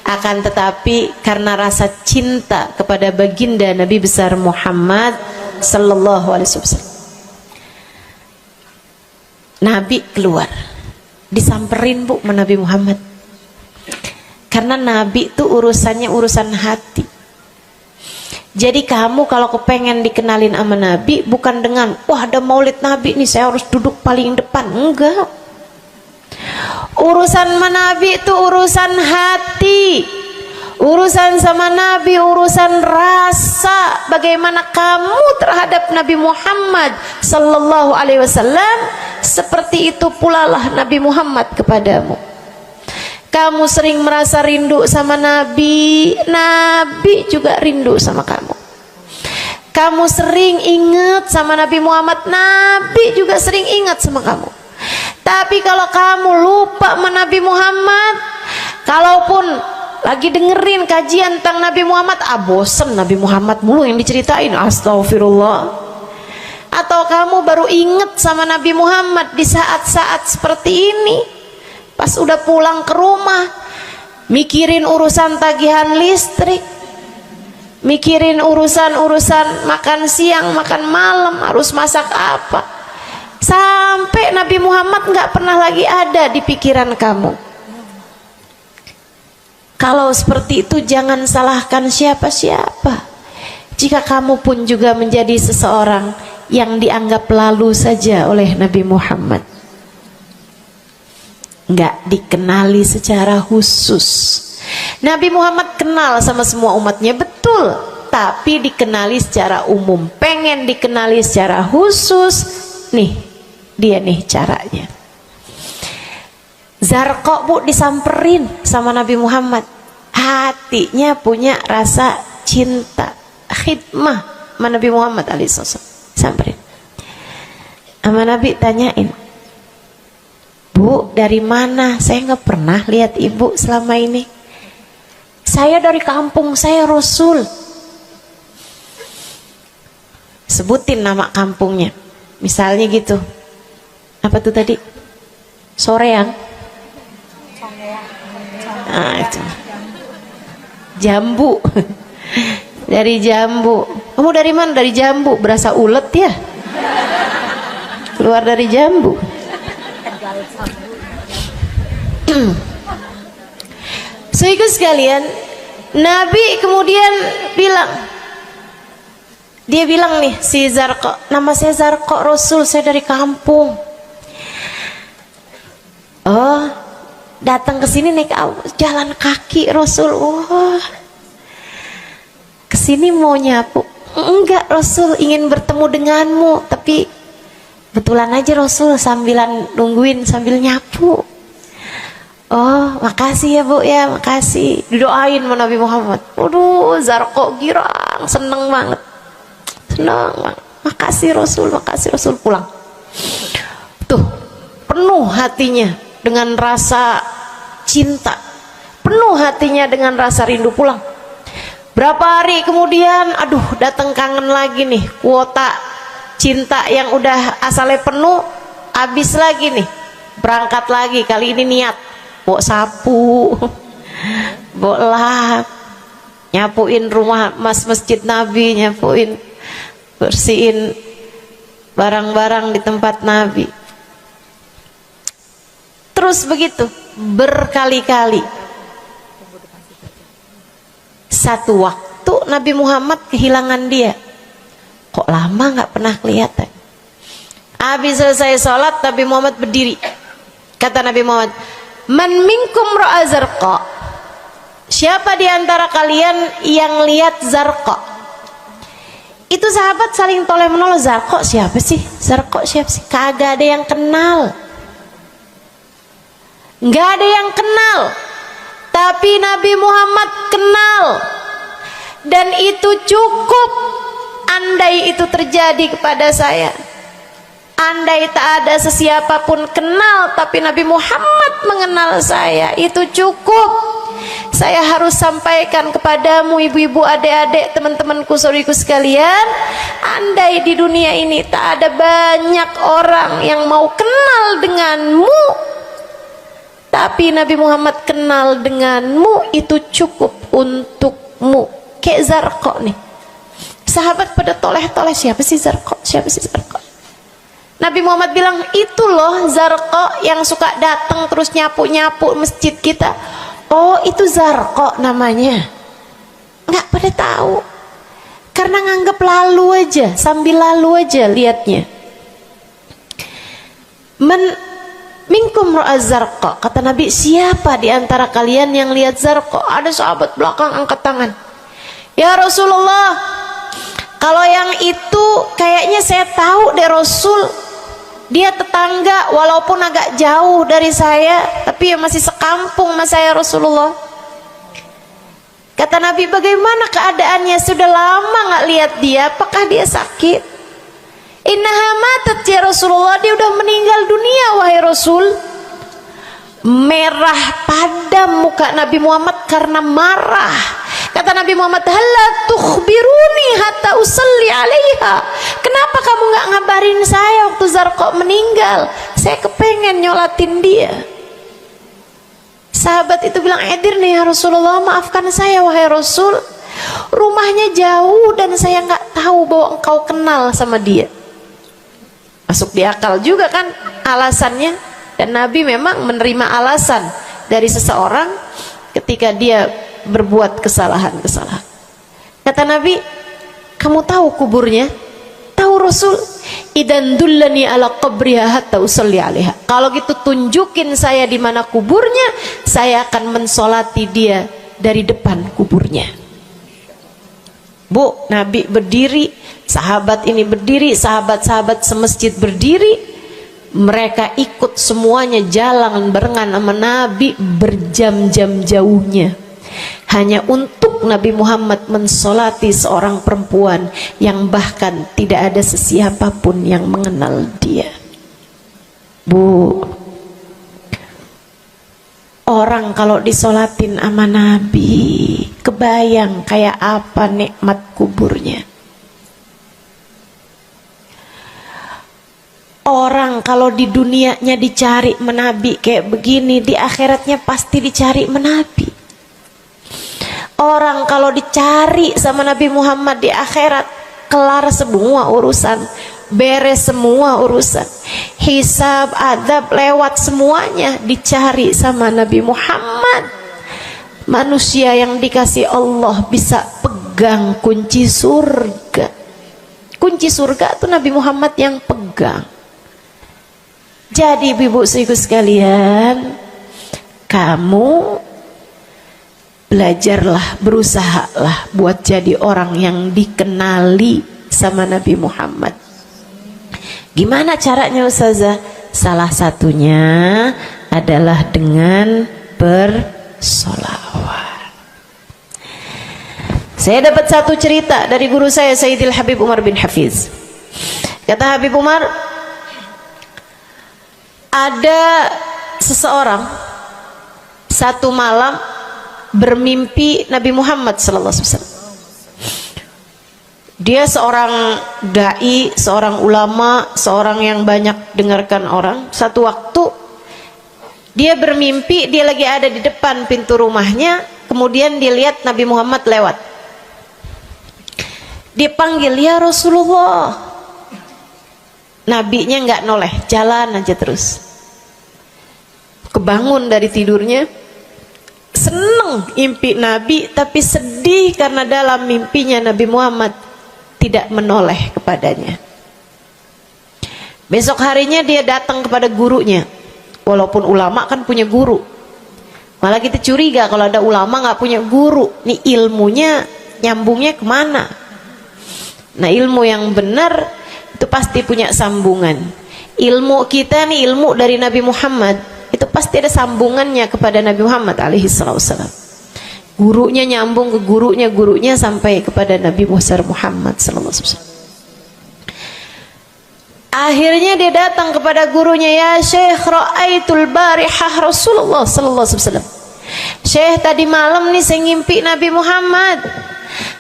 akan tetapi karena rasa cinta kepada baginda Nabi besar Muhammad sallallahu alaihi wasallam. Nabi keluar, disamperin bu sama Nabi Muhammad. Karena Nabi itu urusannya urusan hati. Jadi kamu kalau kepengen dikenalin sama Nabi, bukan dengan wah ada maulid Nabi nih saya harus duduk paling depan, enggak. Urusan sama Nabi itu urusan hati. Urusan sama Nabi urusan rasa, bagaimana kamu terhadap Nabi Muhammad sallallahu alaihi wasallam, seperti itu pula lah Nabi Muhammad kepadamu. Kamu sering merasa rindu sama Nabi, Nabi juga rindu sama kamu. Kamu sering ingat sama Nabi Muhammad, Nabi juga sering ingat sama kamu. Tapi kalau kamu lupa sama Nabi Muhammad, kalaupun lagi dengerin kajian tentang Nabi Muhammad, bosen Nabi Muhammad mulu yang diceritain, astagfirullah. Atau kamu baru ingat sama Nabi Muhammad di saat-saat seperti ini, pas udah pulang ke rumah, mikirin urusan tagihan listrik, mikirin urusan makan siang, makan malam, harus masak apa, sampai Nabi Muhammad nggak pernah lagi ada di pikiran kamu. Kalau seperti itu jangan salahkan siapa-siapa. Jika kamu pun juga menjadi seseorang yang dianggap lalu saja oleh Nabi Muhammad, nggak dikenali secara khusus. Nabi Muhammad kenal sama semua umatnya, betul, tapi dikenali secara umum. Pengen dikenali secara khusus, nih dia nih caranya. Zarqa bu disamperin sama Nabi Muhammad, hatinya punya rasa cinta, khidmah sama Nabi Muhammad alaihissalam. Samperin sama Nabi, tanyain, Bu, dari mana? Saya nggak pernah lihat ibu selama ini. Saya dari kampung saya Rasul. Sebutin nama kampungnya. Misalnya gitu. Apa tuh tadi? Soreang. Nah, itu. Jambu. Dari jambu. Kamu dari mana? Dari jambu. Berasa ulet ya? Keluar dari jambu. Saudara sekalian, Nabi kemudian bilang, dia bilang nih si Zarqa, nama saya Zarqa Rasul, saya dari kampung. Oh, datang ke sini naik jalan kaki Rasul. Wah, kesini mau nyapu? Enggak Rasul, ingin bertemu denganmu, tapi betulan aja Rasul sambilan nungguin sambil nyapu. Oh, makasih ya Bu ya, makasih. Didoain sama Nabi Muhammad. Waduh, Zarqa girang, seneng banget. Seneng banget. Makasih Rasul pulang. Tuh, penuh hatinya dengan rasa cinta. Penuh hatinya dengan rasa rindu pulang. Berapa hari kemudian, aduh datang kangen lagi nih. Kuota cinta yang udah asalnya penuh, habis lagi nih. Berangkat lagi, kali ini niat. Bawa sapu, bawa lap, nyapuin rumah masjid Nabi, nyapuin, bersihin barang-barang di tempat Nabi. Terus begitu berkali-kali. Satu waktu Nabi Muhammad kehilangan dia. Kok lama nggak pernah kelihatan. Habis selesai sholat Nabi Muhammad berdiri. Kata Nabi Muhammad, man minkum ra'a Zarqa, siapa di antara kalian yang lihat Zarqa? Itu sahabat saling toleh menolong. Zarqa siapa sih? Zarqa siapa sih? Kagak ada yang kenal, nggak ada yang kenal. Tapi Nabi Muhammad kenal, dan itu cukup. Andai itu terjadi kepada saya, andai tak ada sesiapa pun kenal, tapi Nabi Muhammad mengenal saya, itu cukup. Saya harus sampaikan kepadamu ibu-ibu, adik-adik, teman-temanku, saudariku sekalian, andai di dunia ini tak ada banyak orang yang mau kenal denganmu, tapi Nabi Muhammad kenal denganmu, itu cukup untukmu. Kayak Zarqa nih, sahabat pada toleh-toleh, siapa sih Zarqa? Siapa sih Zarqa? Nabi Muhammad bilang, itu loh Zarqa yang suka datang terus nyapu-nyapu masjid kita. Oh, itu Zarqa namanya. Nggak pada tahu, karena nganggep lalu aja, sambil lalu aja liatnya. Minkum ra'a Zarqa, kata Nabi, siapa di antara kalian yang lihat Zarqa? Ada sahabat belakang angkat tangan. Ya Rasulullah, kalau yang itu kayaknya saya tahu deh Rasul. Dia tetangga walaupun agak jauh dari saya, tapi ya masih sekampung sama saya Rasulullah. Kata Nabi, bagaimana keadaannya? Sudah lama nggak lihat dia, apakah dia sakit? Innaha matat ya Rasulullah, dia udah meninggal dunia wahai Rasul. Merah padam muka Nabi Muhammad karena marah. Kata Nabi Muhammad, halla tukhbiruni hatta usalli alaiha. Kenapa kamu nggak ngabarin saya waktu Zarqa meninggal? Saya kepengen nyolatin dia. Sahabat itu bilang, edir nih ya Rasulullah, maafkan saya wahai Rasul, rumahnya jauh dan saya nggak tahu bahwa engkau kenal sama dia. Masuk di akal juga kan alasannya. Dan Nabi memang menerima alasan dari seseorang ketika dia berbuat kesalahan-kesalahan. Kata Nabi, kamu tahu kuburnya? Tahu Rasul? Idan dullani ala qabriha hatta usalli alaiha. Kalau gitu tunjukin saya di mana kuburnya, saya akan mensolati dia dari depan kuburnya. Bu, Nabi berdiri, sahabat ini berdiri, sahabat-sahabat semasjid berdiri. Mereka ikut semuanya jalan barengan sama Nabi berjam-jam jauhnya, hanya untuk Nabi Muhammad mensolati seorang perempuan yang bahkan tidak ada sesiapapun yang mengenal dia. Bu, orang kalau disolatin sama Nabi, kebayang kayak apa nikmat kuburnya. Orang Orang kalau di dunianya dicari menabi kayak begini, di akhiratnya pasti dicari menabi. Orang kalau dicari sama Nabi Muhammad di akhirat, kelar semua urusan, beres semua urusan, hisab, adab lewat semuanya, dicari sama Nabi Muhammad. Manusia yang dikasih Allah bisa pegang kunci surga. Kunci surga itu Nabi Muhammad yang pegang. Jadi ibu-ibu sekalian, kamu belajarlah, berusahalah buat jadi orang yang dikenali sama Nabi Muhammad. Gimana caranya Ustazah? Salah satunya adalah dengan bersolawat. Saya dapat satu cerita dari guru saya, Sayyidil Habib Umar bin Hafiz. Kata Habib Umar, ada seseorang satu malam bermimpi Nabi Muhammad SAW. Dia seorang dai, seorang ulama, seorang yang banyak dengarkan orang. Satu waktu dia bermimpi, dia lagi ada di depan pintu rumahnya, kemudian dia lihat Nabi Muhammad lewat. Dia panggil, ya Rasulullah. Nabinya nggak noleh, jalan aja terus. Kebangun dari tidurnya, seneng impi Nabi, tapi sedih karena dalam mimpinya Nabi Muhammad tidak menoleh kepadanya. Besok harinya dia datang kepada gurunya. Walaupun ulama kan punya guru, malah kita curiga kalau ada ulama nggak punya guru. Nih ilmunya nyambungnya kemana? Nah, ilmu yang benar itu pasti punya sambungan. Ilmu kita nih, ilmu dari Nabi Muhammad, itu pasti ada sambungannya kepada Nabi Muhammad alaihi wasallam. Gurunya nyambung ke gurunya sampai kepada Nabi Muhammad sallallahu alaihi wasallam. Akhirnya dia datang kepada gurunya, ya Syekh, ra'aitul barihah Rasulullah sallallahu alaihi wasallam. Syekh, tadi malam nih saya ngimpi Nabi Muhammad.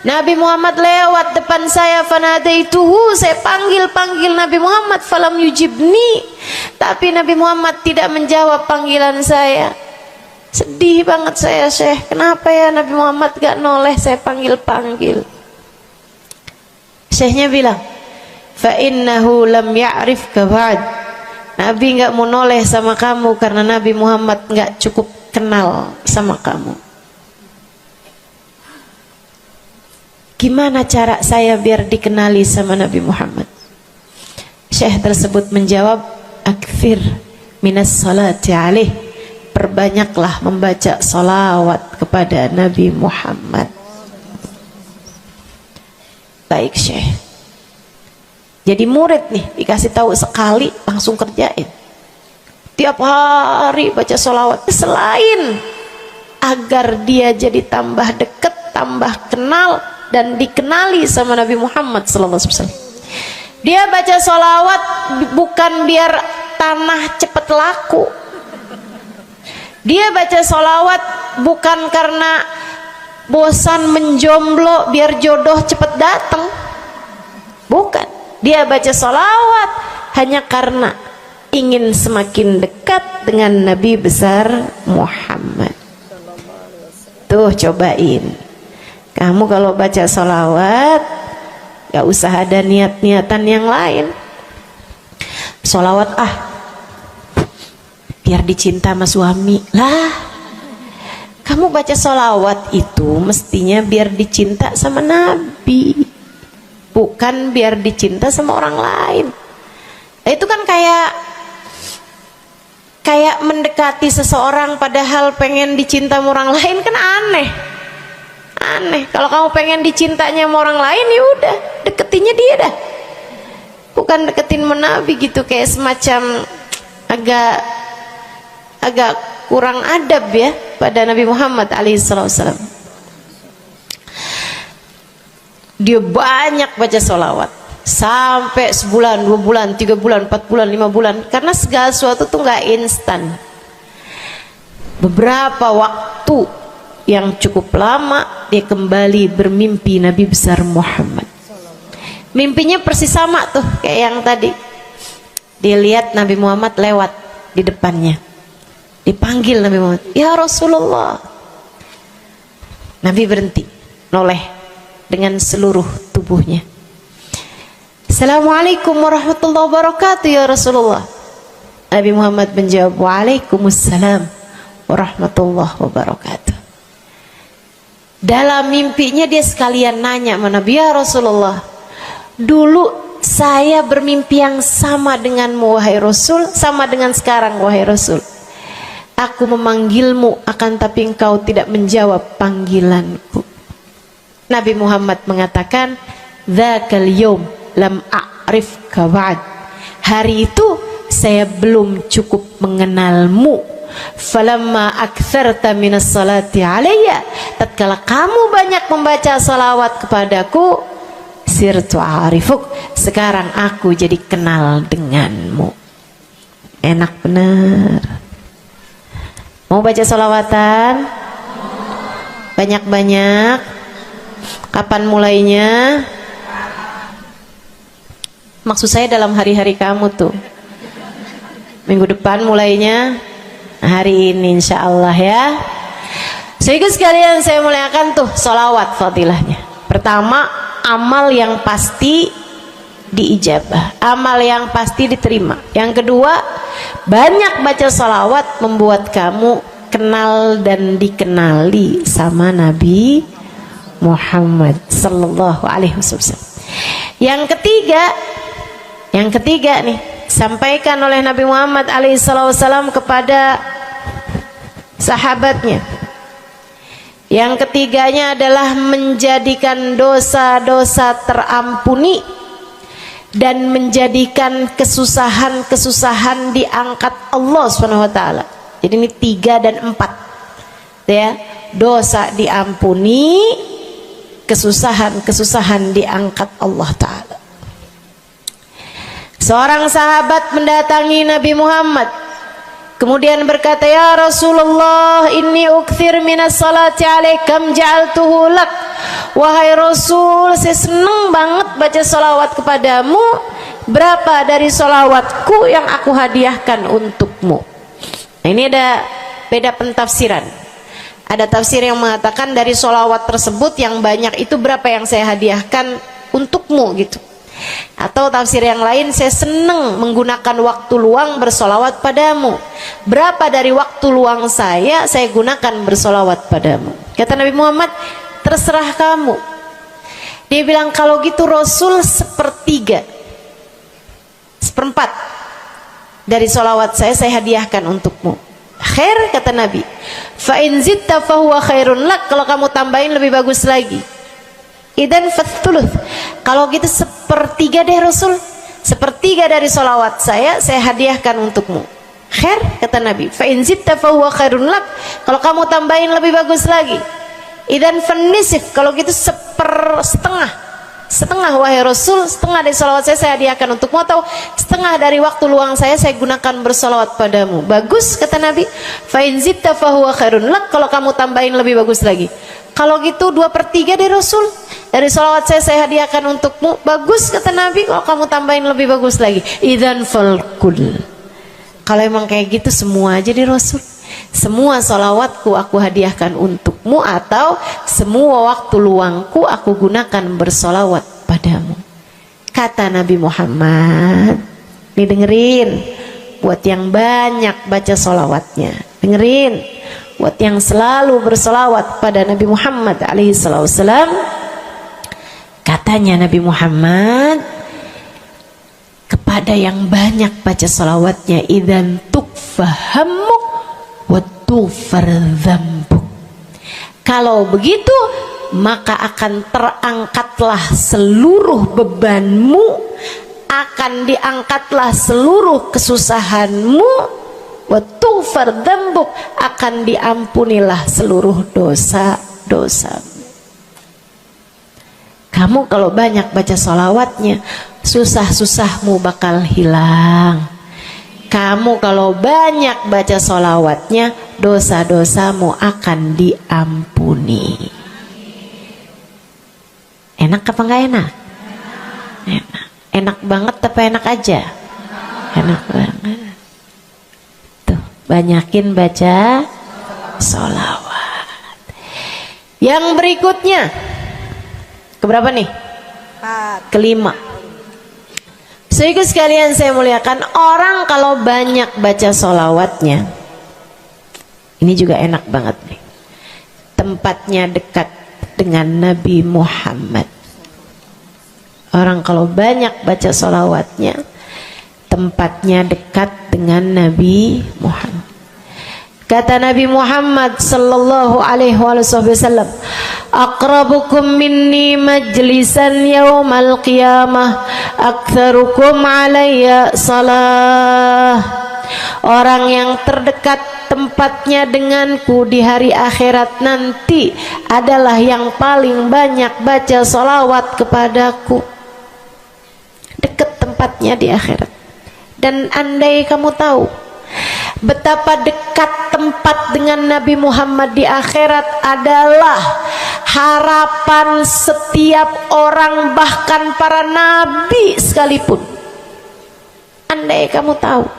Nabi Muhammad lewat depan saya, fanadaituhu, saya panggil Nabi Muhammad, falam yujibni, tapi Nabi Muhammad tidak menjawab panggilan saya. Sedih banget saya, Syekh, kenapa ya Nabi Muhammad gak noleh saya panggil. Syekhnya bilang, fa innahu lam ya'rifka ba'd. Nabi gak mau noleh sama kamu karena Nabi Muhammad gak cukup kenal sama kamu. Gimana cara saya biar dikenali sama Nabi Muhammad? Syekh tersebut menjawab, akfir minas salati alaih, perbanyaklah membaca salawat kepada Nabi Muhammad. Baik Syekh. Jadi murid nih, dikasih tahu sekali langsung kerjain. Tiap hari baca salawat. Selain agar dia jadi tambah dekat, tambah kenal, dan dikenali sama Nabi Muhammad SAW. Dia baca sholawat bukan biar tanah cepat laku. Dia baca sholawat bukan karena bosan menjomblo biar jodoh cepat datang. Bukan. Dia baca sholawat hanya karena ingin semakin dekat dengan Nabi besar Muhammad. Tuh cobain. Kamu kalau baca sholawat gak usah ada niat-niatan yang lain. Sholawat biar dicinta sama suami lah. Kamu baca sholawat itu mestinya biar dicinta sama Nabi, bukan biar dicinta sama orang lain. Itu kan kayak mendekati seseorang padahal pengen dicinta sama orang lain, kan aneh. Kalau kamu pengen dicintanya sama orang lain, ya udah deketinnya dia dah, bukan deketin Nabi gitu, kayak semacam agak kurang adab ya pada Nabi Muhammad alaihissalam. Dia banyak baca sholawat sampai sebulan, 2 bulan, 3 bulan, 4 bulan, 5 bulan, karena segala sesuatu tuh nggak instan. Beberapa waktu yang cukup lama dia kembali bermimpi Nabi besar Muhammad. Mimpinya persis sama tuh kayak yang tadi. Dilihat Nabi Muhammad lewat di depannya. Dipanggil Nabi Muhammad, "Ya Rasulullah." Nabi berhenti, noleh dengan seluruh tubuhnya. "Assalamualaikum warahmatullahi wabarakatuh ya Rasulullah." Nabi Muhammad menjawab, "Waalaikumsalam warahmatullahi wabarakatuh." Dalam mimpinya dia sekalian nanya sama Nabi, "Ya Rasulullah, dulu saya bermimpi yang sama denganmu wahai Rasul, sama dengan sekarang wahai Rasul. Aku memanggilmu akan tapi engkau tidak menjawab panggilanku." Nabi Muhammad mengatakan, "Dzakal yaum lam a'rifka ba'd." Hari itu saya belum cukup mengenalmu. Falamma aktsarta minas salati alayya, tatkala kamu banyak membaca salawat kepadaku, sirtu arifuk, sekarang aku jadi kenal denganmu. Enak bener. Mau baca salawatan? Banyak-banyak. Kapan mulainya? Maksud saya dalam hari-hari kamu tuh. Minggu depan mulainya, hari ini insya Allah ya. Sehingga sekalian saya muliakan tuh salawat fadilahnya. Pertama, amal yang pasti diijabah, amal yang pasti diterima. Yang kedua, banyak baca salawat membuat kamu kenal dan dikenali sama Nabi Muhammad sallallahu alaihi wasallam. Yang ketiga nih, sampaikan oleh Nabi Muhammad alaihi wasallam kepada sahabatnya. Yang ketiganya adalah menjadikan dosa-dosa terampuni dan menjadikan kesusahan-kesusahan diangkat Allah SWT. Jadi ini 3 dan 4 ya. Dosa diampuni, kesusahan-kesusahan diangkat Allah Ta'ala. Seorang sahabat mendatangi Nabi Muhammad, kemudian berkata, "Ya Rasulullah, inni ukthir minas salati alaikam ja'altuhu lak." Wahai Rasul, saya senang banget baca salawat kepadamu. Berapa dari salawatku yang aku hadiahkan untukmu? Nah, ini ada beda pentafsiran. Ada tafsir yang mengatakan dari salawat tersebut yang banyak itu berapa yang saya hadiahkan untukmu gitu. Atau tafsir yang lain, saya senang menggunakan waktu luang bersolawat padamu. Berapa dari waktu luang saya gunakan bersolawat padamu? Kata Nabi Muhammad, terserah kamu. Dia bilang, kalau gitu Rasul 1/3, 1/4 dari solawat saya hadiahkan untukmu. Khair, kata Nabi. Fa in zitta fahuwa khairun lak. Kalau kamu tambahin lebih bagus lagi. Idan fathuluth, kalau gitu 1/3 deh Rasul, 1/3 dari solawat saya hadiahkan untukmu. Khair, kata Nabi. Fa in zitta fahuwa khairun lak. Kalau kamu tambahin lebih bagus lagi. Idan fanisif, kalau gitu 1/2 wahai Rasul, 1/2 dari solawat saya hadiahkan untukmu, atau 1/2 dari waktu luang saya gunakan bersolawat padamu. Bagus, kata Nabi. Fa in zitta fahuwa khairun lak. Kalau kamu tambahin lebih bagus lagi. Kalau gitu 2/3 deh Rasul, dari salawat saya hadiahkan untukmu. Bagus, kata Nabi. Kalau kamu tambahin lebih bagus lagi. Idzan falkul. Kalau emang kayak gitu semua aja di Rasul. Semua salawatku aku hadiahkan untukmu, atau semua waktu luangku aku gunakan bersolawat padamu. Kata Nabi Muhammad. Nih dengerin, buat yang banyak baca solawatnya, dengerin. Buat yang selalu bersolawat pada Nabi Muhammad alaihi wasallam, katanya Nabi Muhammad kepada yang banyak baca solawatnya, idzan tukfahamuk wa tughfar dzambuk. Kalau begitu maka akan terangkatlah seluruh bebanmu, akan diangkatlah seluruh kesusahanmu, wa tughfar dzambuk, akan diampunilah seluruh dosa-dosa. Kamu kalau banyak baca sholawatnya, susah-susahmu bakal hilang. Kamu kalau banyak baca sholawatnya, dosa-dosamu akan diampuni. Enak apa enggak enak? Enak. Enak banget apa enak aja? Enak banget. Tuh, banyakin baca sholawat. Yang berikutnya, keberapa nih? Kelima. Saudaraku sekalian saya muliakan, orang kalau banyak baca sholawatnya, ini juga enak banget nih. Tempatnya dekat dengan Nabi Muhammad. Orang kalau banyak baca sholawatnya, tempatnya dekat dengan Nabi Muhammad. Kata Nabi Muhammad sallallahu alaihi wasallam, aqrabukum minni majlisan yaumal qiyamah aktsarukum alayya salah. Orang yang terdekat tempatnya denganku di hari akhirat nanti adalah yang paling banyak baca sholawat kepadaku. Dekat tempatnya di akhirat. Dan andai kamu tahu betapa dekat tempat dengan Nabi Muhammad di akhirat adalah harapan setiap orang, bahkan para nabi sekalipun. Andai kamu tahu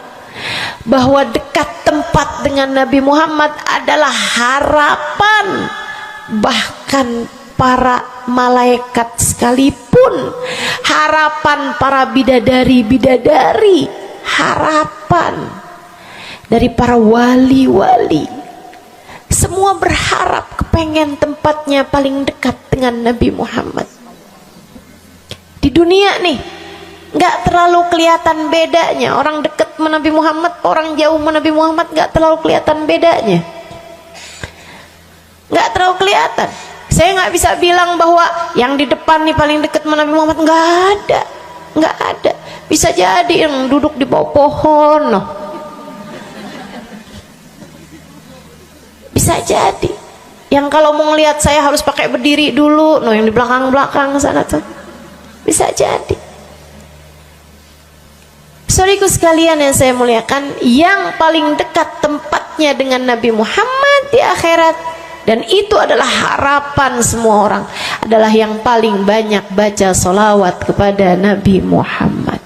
bahwa dekat tempat dengan Nabi Muhammad adalah harapan bahkan para malaikat sekalipun, harapan para bidadari-bidadari, harapan dari para wali-wali, semua berharap kepengen tempatnya paling dekat dengan Nabi Muhammad. Di dunia nih nggak terlalu kelihatan bedanya, orang dekat sama Nabi Muhammad, orang jauh sama Nabi Muhammad nggak terlalu kelihatan bedanya, nggak terlalu kelihatan. Saya nggak bisa bilang bahwa yang di depan nih paling dekat sama Nabi Muhammad, nggak ada. Bisa jadi yang duduk di bawah pohon, noh. Bisa jadi yang kalau mau ngelihat saya harus pakai berdiri dulu, no, yang di belakang sana tuh. Bisa jadi. Saudaraku sekalian yang saya muliakan, yang paling dekat tempatnya dengan Nabi Muhammad di akhirat, dan itu adalah harapan semua orang, adalah yang paling banyak baca sholawat kepada Nabi Muhammad.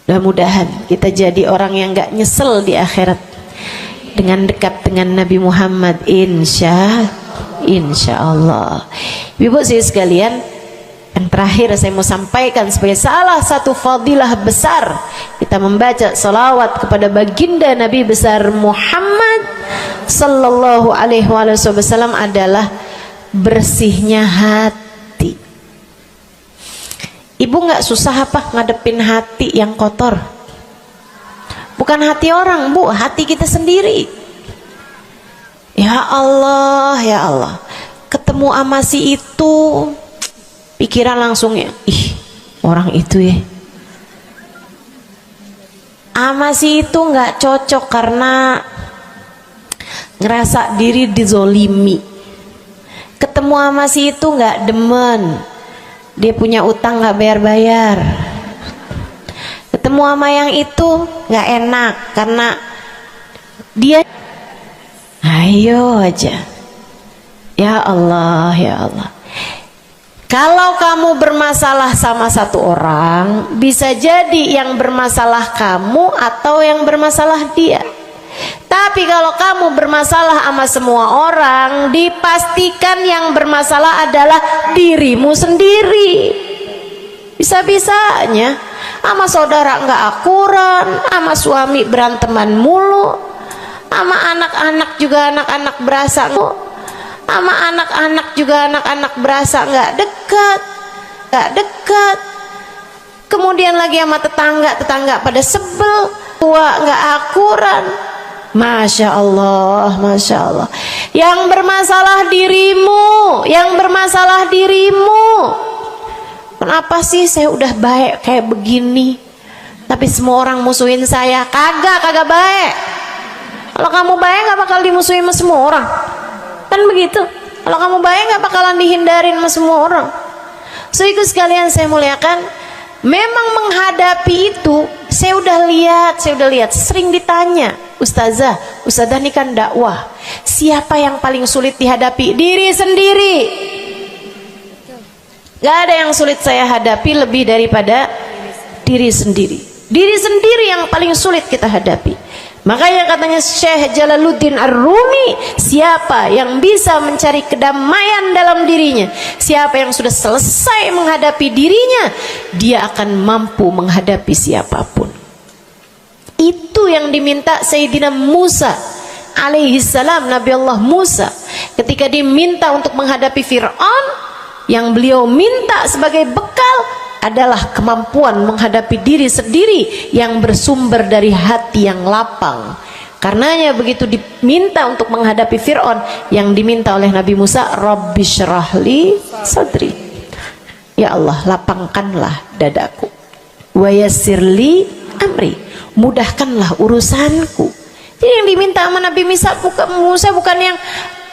Mudah-mudahan kita jadi orang yang gak nyesel di akhirat dengan dekat dengan Nabi Muhammad, insya Allah. Ibu saya sekalian, yang terakhir saya mau sampaikan sebagai salah satu fadilah besar kita membaca salawat kepada baginda Nabi besar Muhammad sallallahu alaihi wasallam adalah bersihnya hati. Ibu nggak susah apa ngadepin hati yang kotor? Bukan hati orang, Bu, hati kita sendiri. Ya Allah, ketemu sama si itu, pikiran langsung ya, ih, orang itu ya, sama si itu nggak cocok karena ngerasa diri dizolimi. Ketemu sama si itu nggak demen, dia punya utang nggak bayar-bayar. Ketemu sama yang itu nggak enak karena dia, ayo aja. Ya Allah. Kalau kamu bermasalah sama satu orang, bisa jadi yang bermasalah kamu atau yang bermasalah dia. Tapi kalau kamu bermasalah sama semua orang, dipastikan yang bermasalah adalah dirimu sendiri. Bisa-bisanya sama saudara nggak akuran, sama suami beranteman mulu, sama anak-anak juga anak-anak berasa, sama anak-anak juga anak-anak berasa nggak dekat. Kemudian lagi sama tetangga pada sebel, tua nggak akuran. Masya Allah. Yang bermasalah dirimu. Kenapa sih saya udah baik kayak begini, tapi semua orang musuhin saya? Kagak baik. Kalau kamu baik nggak bakal dimusuhin sama semua orang, kan begitu? Kalau kamu baik nggak bakalan dihindarin sama semua orang. So ikut sekalian saya muliakan, memang menghadapi itu saya udah lihat, sering ditanya, Ustazah ini kan dakwah, siapa yang paling sulit dihadapi? Diri sendiri. Gak ada yang sulit saya hadapi lebih daripada diri sendiri. Diri sendiri yang paling sulit kita hadapi. Makanya katanya Syekh Jalaluddin Ar-Rumi, siapa yang bisa mencari kedamaian dalam dirinya, siapa yang sudah selesai menghadapi dirinya, dia akan mampu menghadapi siapapun. Itu yang diminta Sayyidina Musa alaihi salam, Nabi Allah Musa, ketika diminta untuk menghadapi Fir'aun, yang beliau minta sebagai bekal adalah kemampuan menghadapi diri sendiri yang bersumber dari hati yang lapang. Karenanya begitu diminta untuk menghadapi Fir'aun, yang diminta oleh Nabi Musa, Rabbi syrahli sadri, ya Allah lapangkanlah dadaku, wa yassirli amri, mudahkanlah urusanku. Jadi yang diminta sama Nabi Musa bukan yang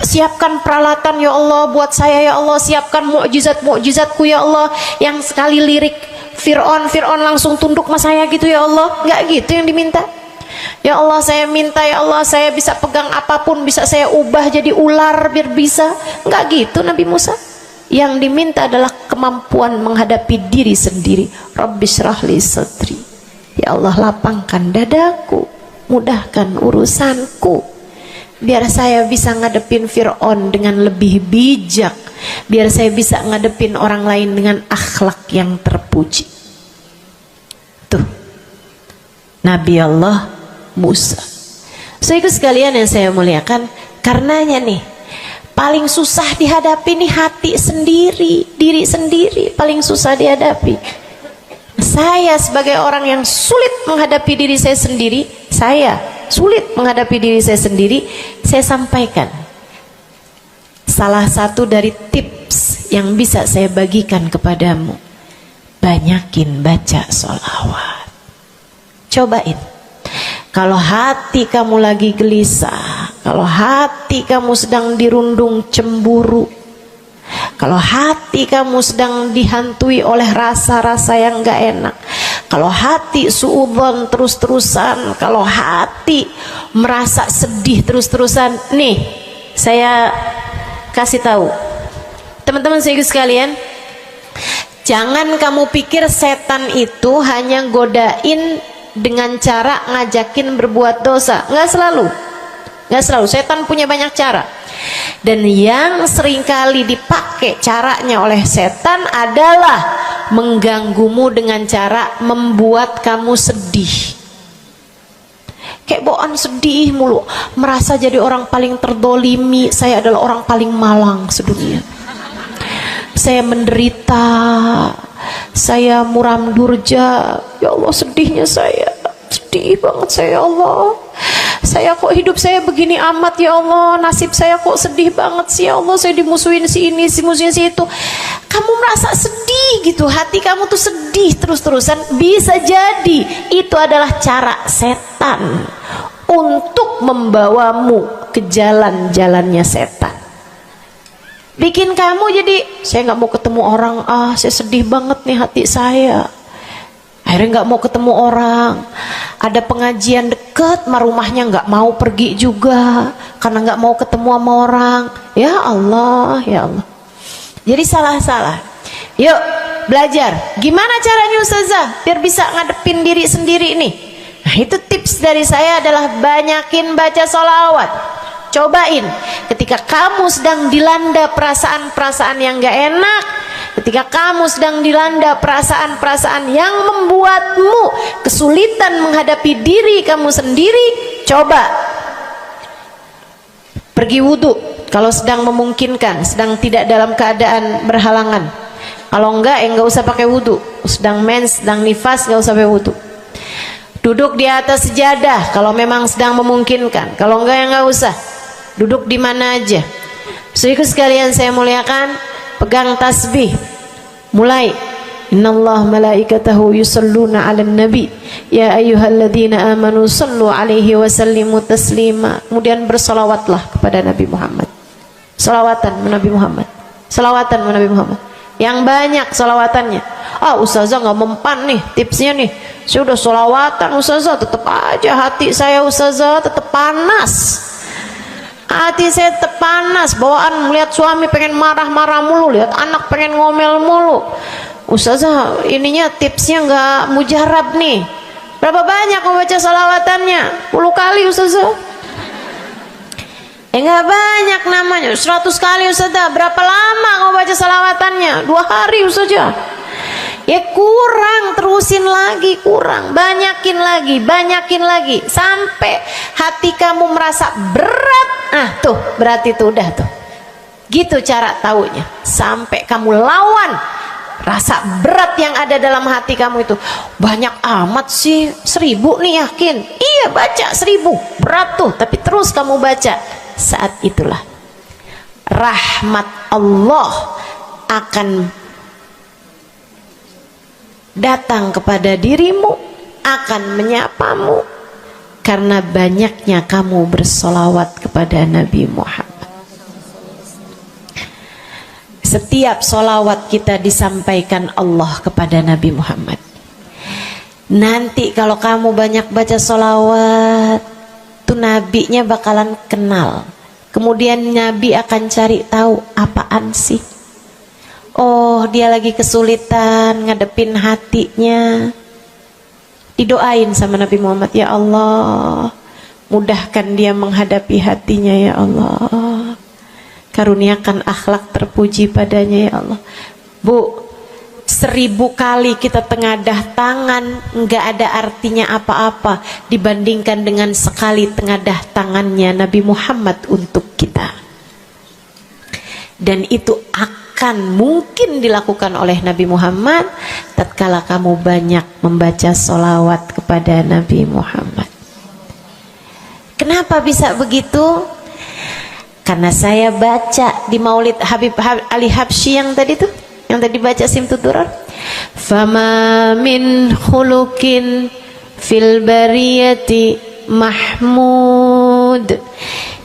siapkan peralatan ya Allah buat saya, ya Allah siapkan mukjizat-mukjizatku ya Allah, yang sekali lirik Fir'aun langsung tunduk sama saya gitu ya Allah. Enggak gitu yang diminta. Ya Allah saya minta, ya Allah saya bisa pegang apapun, bisa saya ubah jadi ular biar bisa. Enggak gitu Nabi Musa. Yang diminta adalah kemampuan menghadapi diri sendiri. Rabbi syrahli sadri, ya Allah lapangkan dadaku, mudahkan urusanku, biar saya bisa ngadepin Fir'aun dengan lebih bijak, biar saya bisa ngadepin orang lain dengan akhlak yang terpuji. Tuh Nabi Allah Musa. So ikut sekalian yang saya muliakan, karenanya nih paling susah dihadapi nih hati sendiri, diri sendiri paling susah dihadapi. Saya sebagai orang yang sulit menghadapi diri saya sendiri, saya sampaikan salah satu dari tips yang bisa saya bagikan kepadamu. Banyakin baca sholawat. Cobain. Kalau hati kamu lagi gelisah, kalau hati kamu sedang dirundung cemburu, kalau hati kamu sedang dihantui oleh rasa-rasa yang gak enak, kalau hati suudzon terus-terusan, kalau hati merasa sedih terus-terusan, nih saya kasih tahu teman-teman saya sekalian, jangan kamu pikir setan itu hanya godain dengan cara ngajakin berbuat dosa. Nggak selalu. Setan punya banyak cara. Dan yang seringkali dipakai caranya oleh setan adalah mengganggumu dengan cara membuat kamu sedih. Kayak bawaan sedih mulu, merasa jadi orang paling terdolimi. Saya adalah orang paling malang sedunia. Saya menderita, saya muram durja, ya Allah sedihnya saya, sedih banget saya, ya Allah saya kok hidup saya begini amat ya Allah, nasib saya kok sedih banget sih ya Allah, saya dimusuhin si ini, si musuhin si itu. Kamu merasa sedih gitu, hati kamu tuh sedih terus-terusan, bisa jadi itu adalah cara setan untuk membawamu ke jalan-jalannya setan. Bikin kamu jadi, saya nggak mau ketemu orang, saya sedih banget nih hati saya. Akhirnya nggak mau ketemu orang. Ada pengajian deket, sama rumahnya nggak mau pergi juga, karena nggak mau ketemu sama orang. Ya Allah, ya Allah. Jadi salah-salah. Yuk belajar. Gimana caranya Ustazah biar bisa ngadepin diri sendiri nih? Nah itu tips dari saya adalah banyakin baca sholawat. Cobain ketika kamu sedang dilanda perasaan-perasaan yang gak enak, ketika kamu sedang dilanda perasaan-perasaan yang membuatmu kesulitan menghadapi diri kamu sendiri, coba pergi wudhu kalau sedang memungkinkan, sedang tidak dalam keadaan berhalangan. Kalau enggak ya enggak usah pakai wudhu. Sedang mens, sedang nifas, enggak usah pakai wudhu. Duduk di atas sejadah kalau memang sedang memungkinkan, kalau enggak ya enggak usah. Duduk di mana aja. Saudaraku sekalian saya muliakan, pegang tasbih. Mulai. Innallaha malaikatahu yusalluna 'alan nabi ya ayyuhalladzina amanu sallu 'alaihi wa sallimu taslima. Kemudian bersolawatlah kepada Nabi Muhammad. Solawatan Nabi Muhammad. Solawatan Nabi Muhammad. Yang banyak solawatannya. Ustazah nggak mempan nih tipsnya nih. Saya udah solawatan Ustazah, tetap aja hati saya Ustazah tetap panas. Hati saya tetap panas, bawaan melihat suami pengen marah-marah mulu, lihat anak pengen ngomel mulu. Ustazah ininya tipsnya nggak mujarab nih. Berapa banyak mau baca salawatannya? 10 kali Ustazah. Nggak banyak namanya, 100 kali Ustazah. Berapa lama mau baca salawatannya? 2 hari Ustazah. Ya kurang, terusin lagi, kurang, banyakin lagi sampai hati kamu merasa berat. Tuh berarti tuh udah tuh. Gitu cara taunya. Sampai kamu lawan rasa berat yang ada dalam hati kamu itu. Banyak amat sih, 1000 nih yakin. Iya baca 1000, berat tuh, tapi terus kamu baca. Saat itulah rahmat Allah akan datang kepada dirimu, akan menyapamu karena banyaknya kamu bersolawat kepada Nabi Muhammad. Setiap solawat kita disampaikan Allah kepada Nabi Muhammad. Nanti kalau kamu banyak baca solawat, tuh nabinya bakalan kenal. Kemudian Nabi akan cari tahu apaan sih. Oh, dia lagi kesulitan ngadepin hatinya. Didoain sama Nabi Muhammad, ya Allah, mudahkan dia menghadapi hatinya ya Allah. Karuniakan akhlak terpuji padanya ya Allah. Bu, 1000 kali kita tengadah tangan nggak ada artinya apa-apa dibandingkan dengan sekali tengadah tangannya Nabi Muhammad untuk kita. Dan itu akan mungkin dilakukan oleh Nabi Muhammad tatkala kamu banyak membaca sholawat kepada Nabi Muhammad. Kenapa bisa begitu? Karena saya baca di Maulid Habib Ali Habsyi yang tadi tuh, yang tadi baca Simtud Durar. Fama min khuluqin fil bariyati mahmud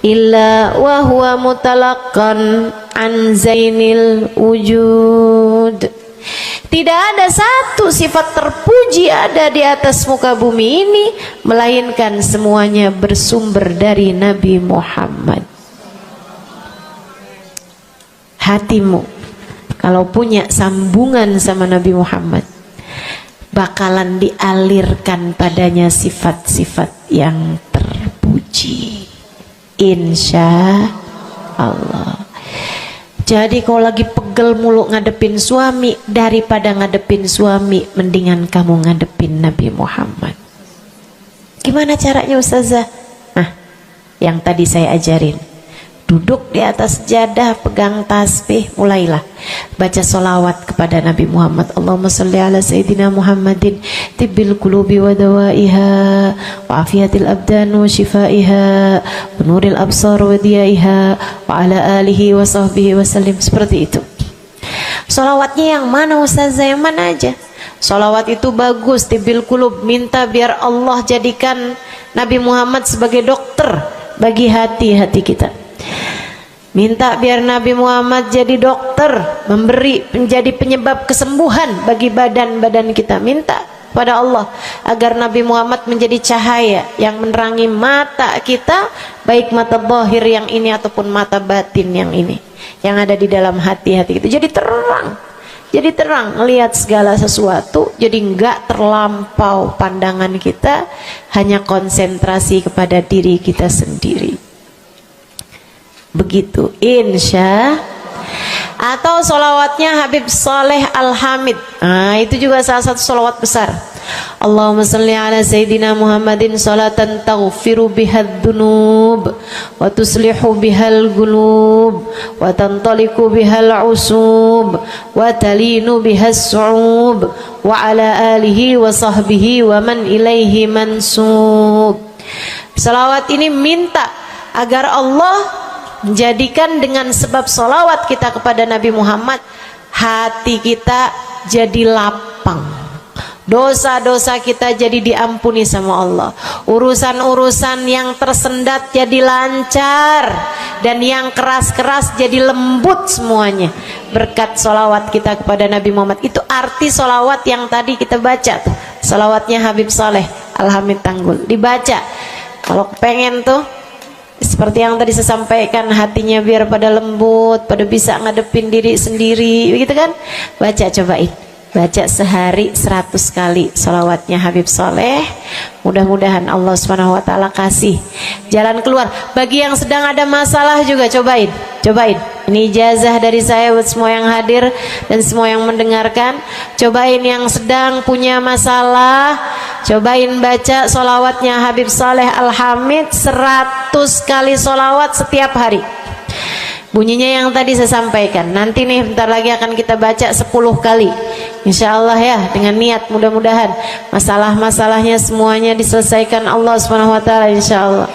illa wa huwa mutalaqqan an zainil wujud. Tidak ada satu sifat terpuji ada di atas muka bumi ini melainkan semuanya bersumber dari Nabi Muhammad. Hatimu kalau punya sambungan sama Nabi Muhammad bakalan dialirkan padanya sifat-sifat yang terpuji, insya Allah. Jadi kalau lagi pegel mulu ngadepin suami, daripada ngadepin suami mendingan kamu ngadepin Nabi Muhammad. Gimana caranya Ustazah? Nah, yang tadi saya ajarin. Duduk di atas sejadah, pegang tasbih, mulailah baca solawat kepada Nabi Muhammad. Allahumma salli ala Sayyidina Muhammadin tibbil qulubi wa dawaiha wa afiyatil abdan wa shifaiha wa nuril absar wa diyaiha wa ala alihi wa sahbihi wa sallim. Seperti itu. Solawatnya yang mana Ustazah? Yang mana aja? Solawat itu bagus, tibbil qulub, minta biar Allah jadikan Nabi Muhammad sebagai dokter bagi hati-hati kita. Minta biar Nabi Muhammad jadi dokter, menjadi penyebab kesembuhan bagi badan-badan kita. Minta pada Allah agar Nabi Muhammad menjadi cahaya yang menerangi mata kita, baik mata zahir yang ini ataupun mata batin yang ini, yang ada di dalam hati-hati kita. Jadi terang melihat segala sesuatu, jadi enggak terlampau pandangan kita, hanya konsentrasi kepada diri kita sendiri. Begitu, insya. Atau solawatnya Habib Saleh Al-Hamid. Nah, itu juga salah satu solawat besar. Allahumma salli ala Sayyidina Muhammadin salatan taghfiru bihad dunub wa tuslihu bihal gulub wa tantaliku bihal usub wa talinu bihas su'ub wa ala alihi wa sahbihi wa man ilaihi mansub. Salawat ini minta agar Allah menjadikan dengan sebab solawat kita kepada Nabi Muhammad, hati kita jadi lapang, dosa-dosa kita jadi diampuni sama Allah, urusan-urusan yang tersendat jadi lancar, dan yang keras-keras jadi lembut semuanya berkat solawat kita kepada Nabi Muhammad. Itu arti solawat yang tadi kita baca tuh, solawatnya Habib Saleh Al-Hamid Tanggul. Dibaca kalau pengen tuh seperti yang tadi saya sampaikan, hatinya biar pada lembut, pada bisa ngadepin diri sendiri, begitu kan? Baca, cobain. baca sehari 100 kali sholawatnya Habib Soleh. Mudah-mudahan Allah Subhanahu wa ta'ala kasih jalan keluar. Bagi yang sedang ada masalah juga cobain. Ini ijazah dari saya buat semua yang hadir dan semua yang mendengarkan. Cobain yang sedang punya masalah, cobain baca sholawatnya Habib Soleh Al-Hamid 100 kali sholawat setiap hari. Bunyinya yang tadi saya sampaikan. Nanti nih bentar lagi akan kita baca 10 kali. Insya Allah ya, dengan niat mudah-mudahan masalah-masalahnya semuanya diselesaikan Allah Subhanahu wa ta'ala, insya Allah.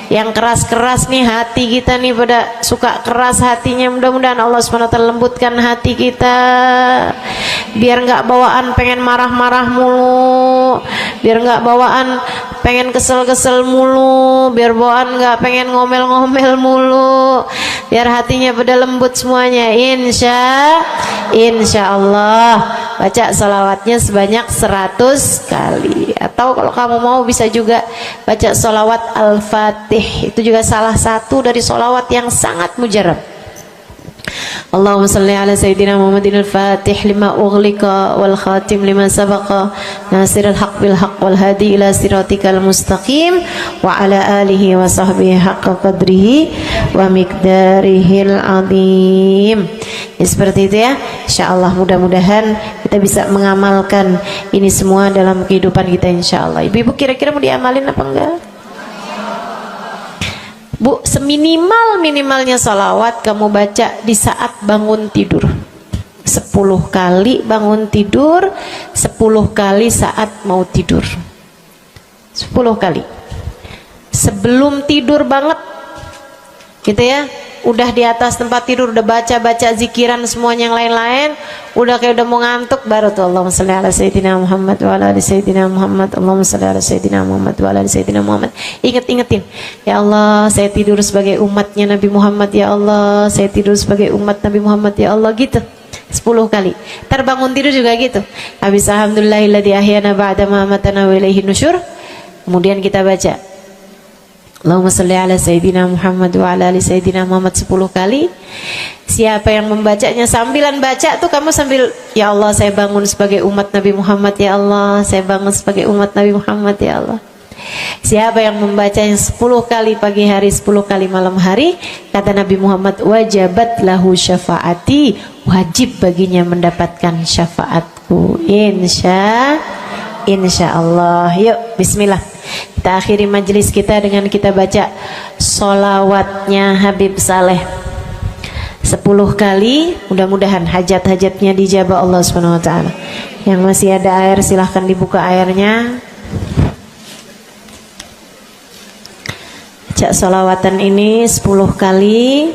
Yang keras-keras nih hati kita nih, pada suka keras hatinya, mudah-mudahan Allah Subhanahu wa ta'ala lembutkan hati kita, biar nggak bawaan pengen marah-marah mulu, biar nggak bawaan pengen kesel-kesel mulu, biar bawaan nggak pengen ngomel-ngomel mulu, biar hatinya pada lembut semuanya. Insya Allah baca salawatnya sebanyak 100 kali. Atau kalau kamu mau bisa juga baca salawat Al-Fatih, itu juga salah satu dari salawat yang sangat mujarab. Allahumma salli ala Sayyidina Muhammadin al-Fatih lima ughliqa wal khatim lima sabaqa nasirul haq bil haq wal hadi ila siratikal mustaqim wa ala alihi wa sahbihi haqqa qadrihi wa miqdarihil azim. Ya, seperti itu ya. Insyaallah mudah-mudahan kita bisa mengamalkan ini semua dalam kehidupan kita insyaallah. Ibu-ibu kira-kira mau diamalin apa enggak? Bu, seminimal-minimalnya salawat kamu baca di saat bangun tidur 10 kali bangun tidur, 10 kali saat mau tidur, 10 kali sebelum tidur banget gitu ya. Udah di atas tempat tidur udah baca-baca zikiran semuanya yang lain-lain, udah kayak udah mau ngantuk, baru tuh Allahumma shalli ala Sayyidina Muhammad wa ala ali Sayyidina Muhammad, Allahumma shalli ala Sayyidina Muhammad wa ala ali Sayyidina Muhammad. Ingetin, ya Allah saya tidur sebagai umatnya Nabi Muhammad, ya Allah saya tidur sebagai umat Nabi Muhammad, ya Allah, gitu 10 kali. Terbangun tidur juga gitu. Habis alhamdulillahilladzi ahyana ba'da ma amatana wa ilaihi nusyur. Kemudian kita baca Allahumma salli ala Sayyidina Muhammad wa ala ali Sayyidina Muhammad 10 kali. Siapa yang membacanya sambilan baca tuh kamu sambil, ya Allah saya bangun sebagai umat Nabi Muhammad, ya Allah saya bangun sebagai umat Nabi Muhammad, ya Allah. Siapa yang membacanya 10 kali pagi hari, 10 kali malam hari, kata Nabi Muhammad, wajabat lahu syafaati, wajib baginya mendapatkan syafaatku. Insya Allah. Yuk bismillah, kita akhiri majelis kita dengan kita baca sholawatnya Habib Saleh 10 kali. Mudah-mudahan hajat-hajatnya dijabah Allah Subhanahu wa ta'ala. Yang masih ada air silahkan dibuka airnya. Baca sholawatan ini 10 kali.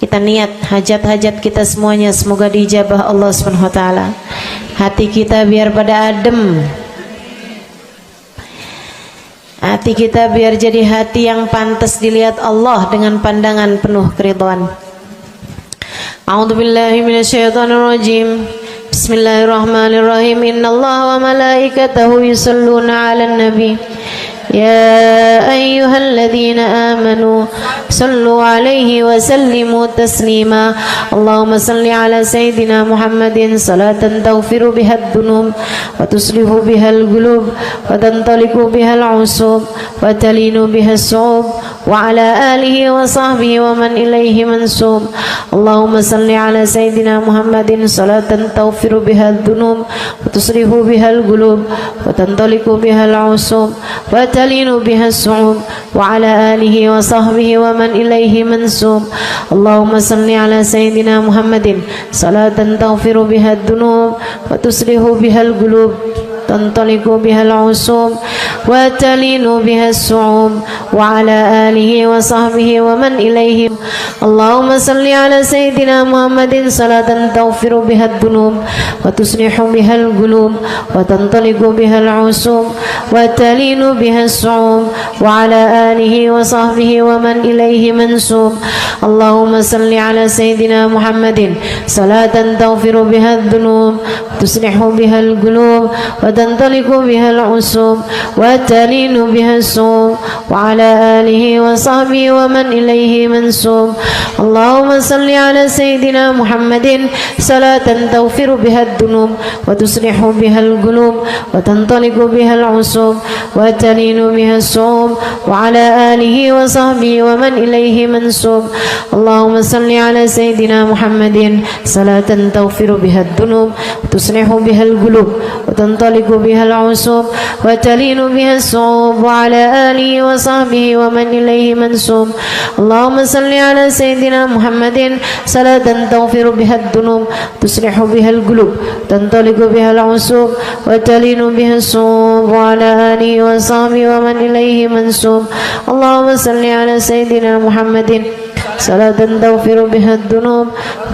Kita niat hajat-hajat kita semuanya semoga dijabah Allah Subhanahu wa ta'ala. Hati kita biar pada adem, hati kita biar jadi hati yang pantas dilihat Allah dengan pandangan penuh keridhaan. A'udzubillahi minasyaitonirrajim. Bismillahirrahmanirrahim. Innallaha wa malaikatahu yusholluna 'alan nabi. يا أيها الذين آمنوا صلوا عليه وسلموا تسليما اللهم صل على سيدنا محمد صلاة تغفر بها الذنوب وتصلح بها القلوب وتنطلق بها العصوب وتلين بها الصعوب وعلى آله وصحبه ومن إليه منسوب اللهم صل على سيدنا محمد صلاة تغفر بها الذنوب وتصلح بها القلوب وتنطلق بها العصوب وتلين بها الصعوب وعلى آله وصحبه ومن إليه منسوب اللهم صل على سيدنا محمد صلاة تغفر بها الذنوب وتصلح بها القلوب تنطلق بها العصوب وتلين بها الصعوب وعلى آله وصحبه ومن إليه اللهم صل على سيدنا محمد صلاة تغفر بها الذنوب وتصلح بها القلوب وتنطلق بها العصوب وتلين بها الصعوب وعلى آله وصحبه ومن إليه منسوب اللهم صل على سيدنا محمد صلاة تغفر بها الذنوب وتصلح بها القلوب وتنطلق وتنطلق بها العصوب وتلين بها الصوم وعلى آله وصحبه ومن إليه منسوب. اللهم صل على سيدنا محمد صلاة تغفر بها الذنوب وتصلح بها القلوب وتنطلق بها العصوب وتلين بها الصوم وعلى آله وصحبه ومن إليه منسوب. اللهم صل على سيدنا محمد صلاة تغفر بها الذنوب وتصلح بها القلوب وتنطلق بها العصوب وتلين بها الصوم وعلى آله وصحبه ومن إليه منسوب. اللهم صل على سيدنا محمد صلاة تغفر بها الذنوب تصلح بها القلوب تنطلق بها العصوب وتلين بها الصوم وعلى آله وصحبه ومن إليه منسوب. اللهم صل على سيدنا محمد صلاة تغفر بها الذنوب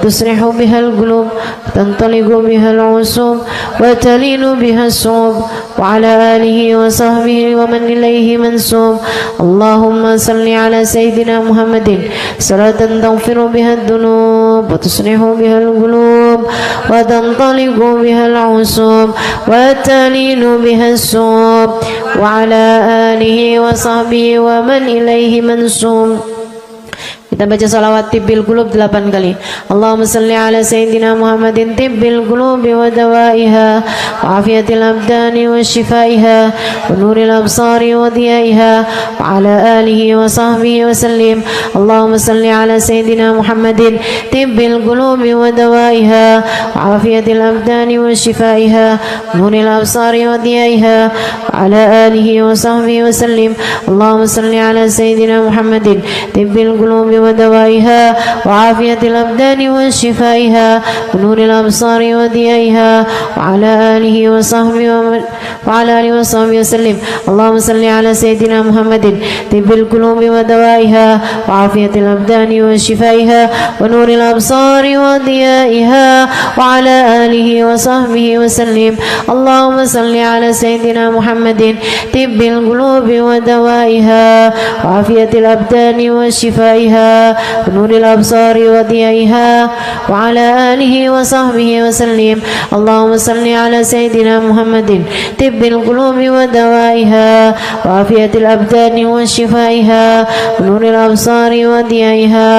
تصلح بها القلوب تنطلق بها العصوب وتلين بها الصوم وعلى آله وصحبه ومن إليه منسوب. اللهم صل على سيدنا محمد صلاة تغفر بها الذنوب وتصلح بها القلوب وتنطلق بها العصوب وتلين بها الصوم وعلى آله وصحبه ومن إليه منسوب. Kita baca salawat tibbil qulub 8 kali. Allahumma salli ala sayyidina Muhammadin tibbil qulubi wa dawaiha wa afiyatil abdani wa shifaiha wa nuril absari wa diyaiha wa ala alihi wa sahbihi wa sallim. Allahumma salli ala sayyidina Muhammadin tibbil qulubi wa dawaiha wa afiyatil abdani wa shifaiha wa nuril absari wa diyaiha wa ala alihi wa sahbihi wa sallim. Allahumma salli ala sayyidina Muhammadin tibbil qulubi ودوائها وعافية الأبدان وشفائها ونور الأبصار وضيائها وعلى آله وصحبه وسلم. اللهم صل على سيدنا محمد طب القلوب ودوائها وعافية الأبدان وشفائها ونور الأبصار وضيائها وعلى آله وصحبه وسلم. اللهم صل على سيدنا محمد طب القلوب ودوائها وعافية الأبدان وشفائها ونور الأبصار وضيائها وعلى آله وصحبه وسلم. اللهم صل على سيدنا محمد طب القلوب ودوائها وعافية الأبدان وشفائها ونور الأبصار وضيائها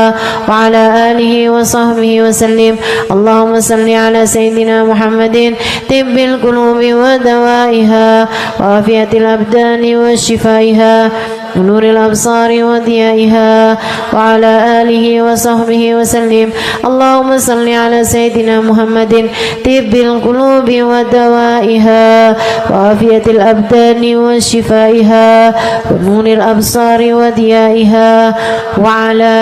وعلى آله وصحبه وسلم. اللهم صل على سيدنا محمد طب القلوب ودوائها وعافية الأبدان وشفائها ونور الأبصار وضيائها وعلى آله وصحبه وسلم. اللهم صل على سيدنا محمد طب القلوب ودوائها وعافية الأبدان وشفائها ونور الأبصار وضيائها وعلى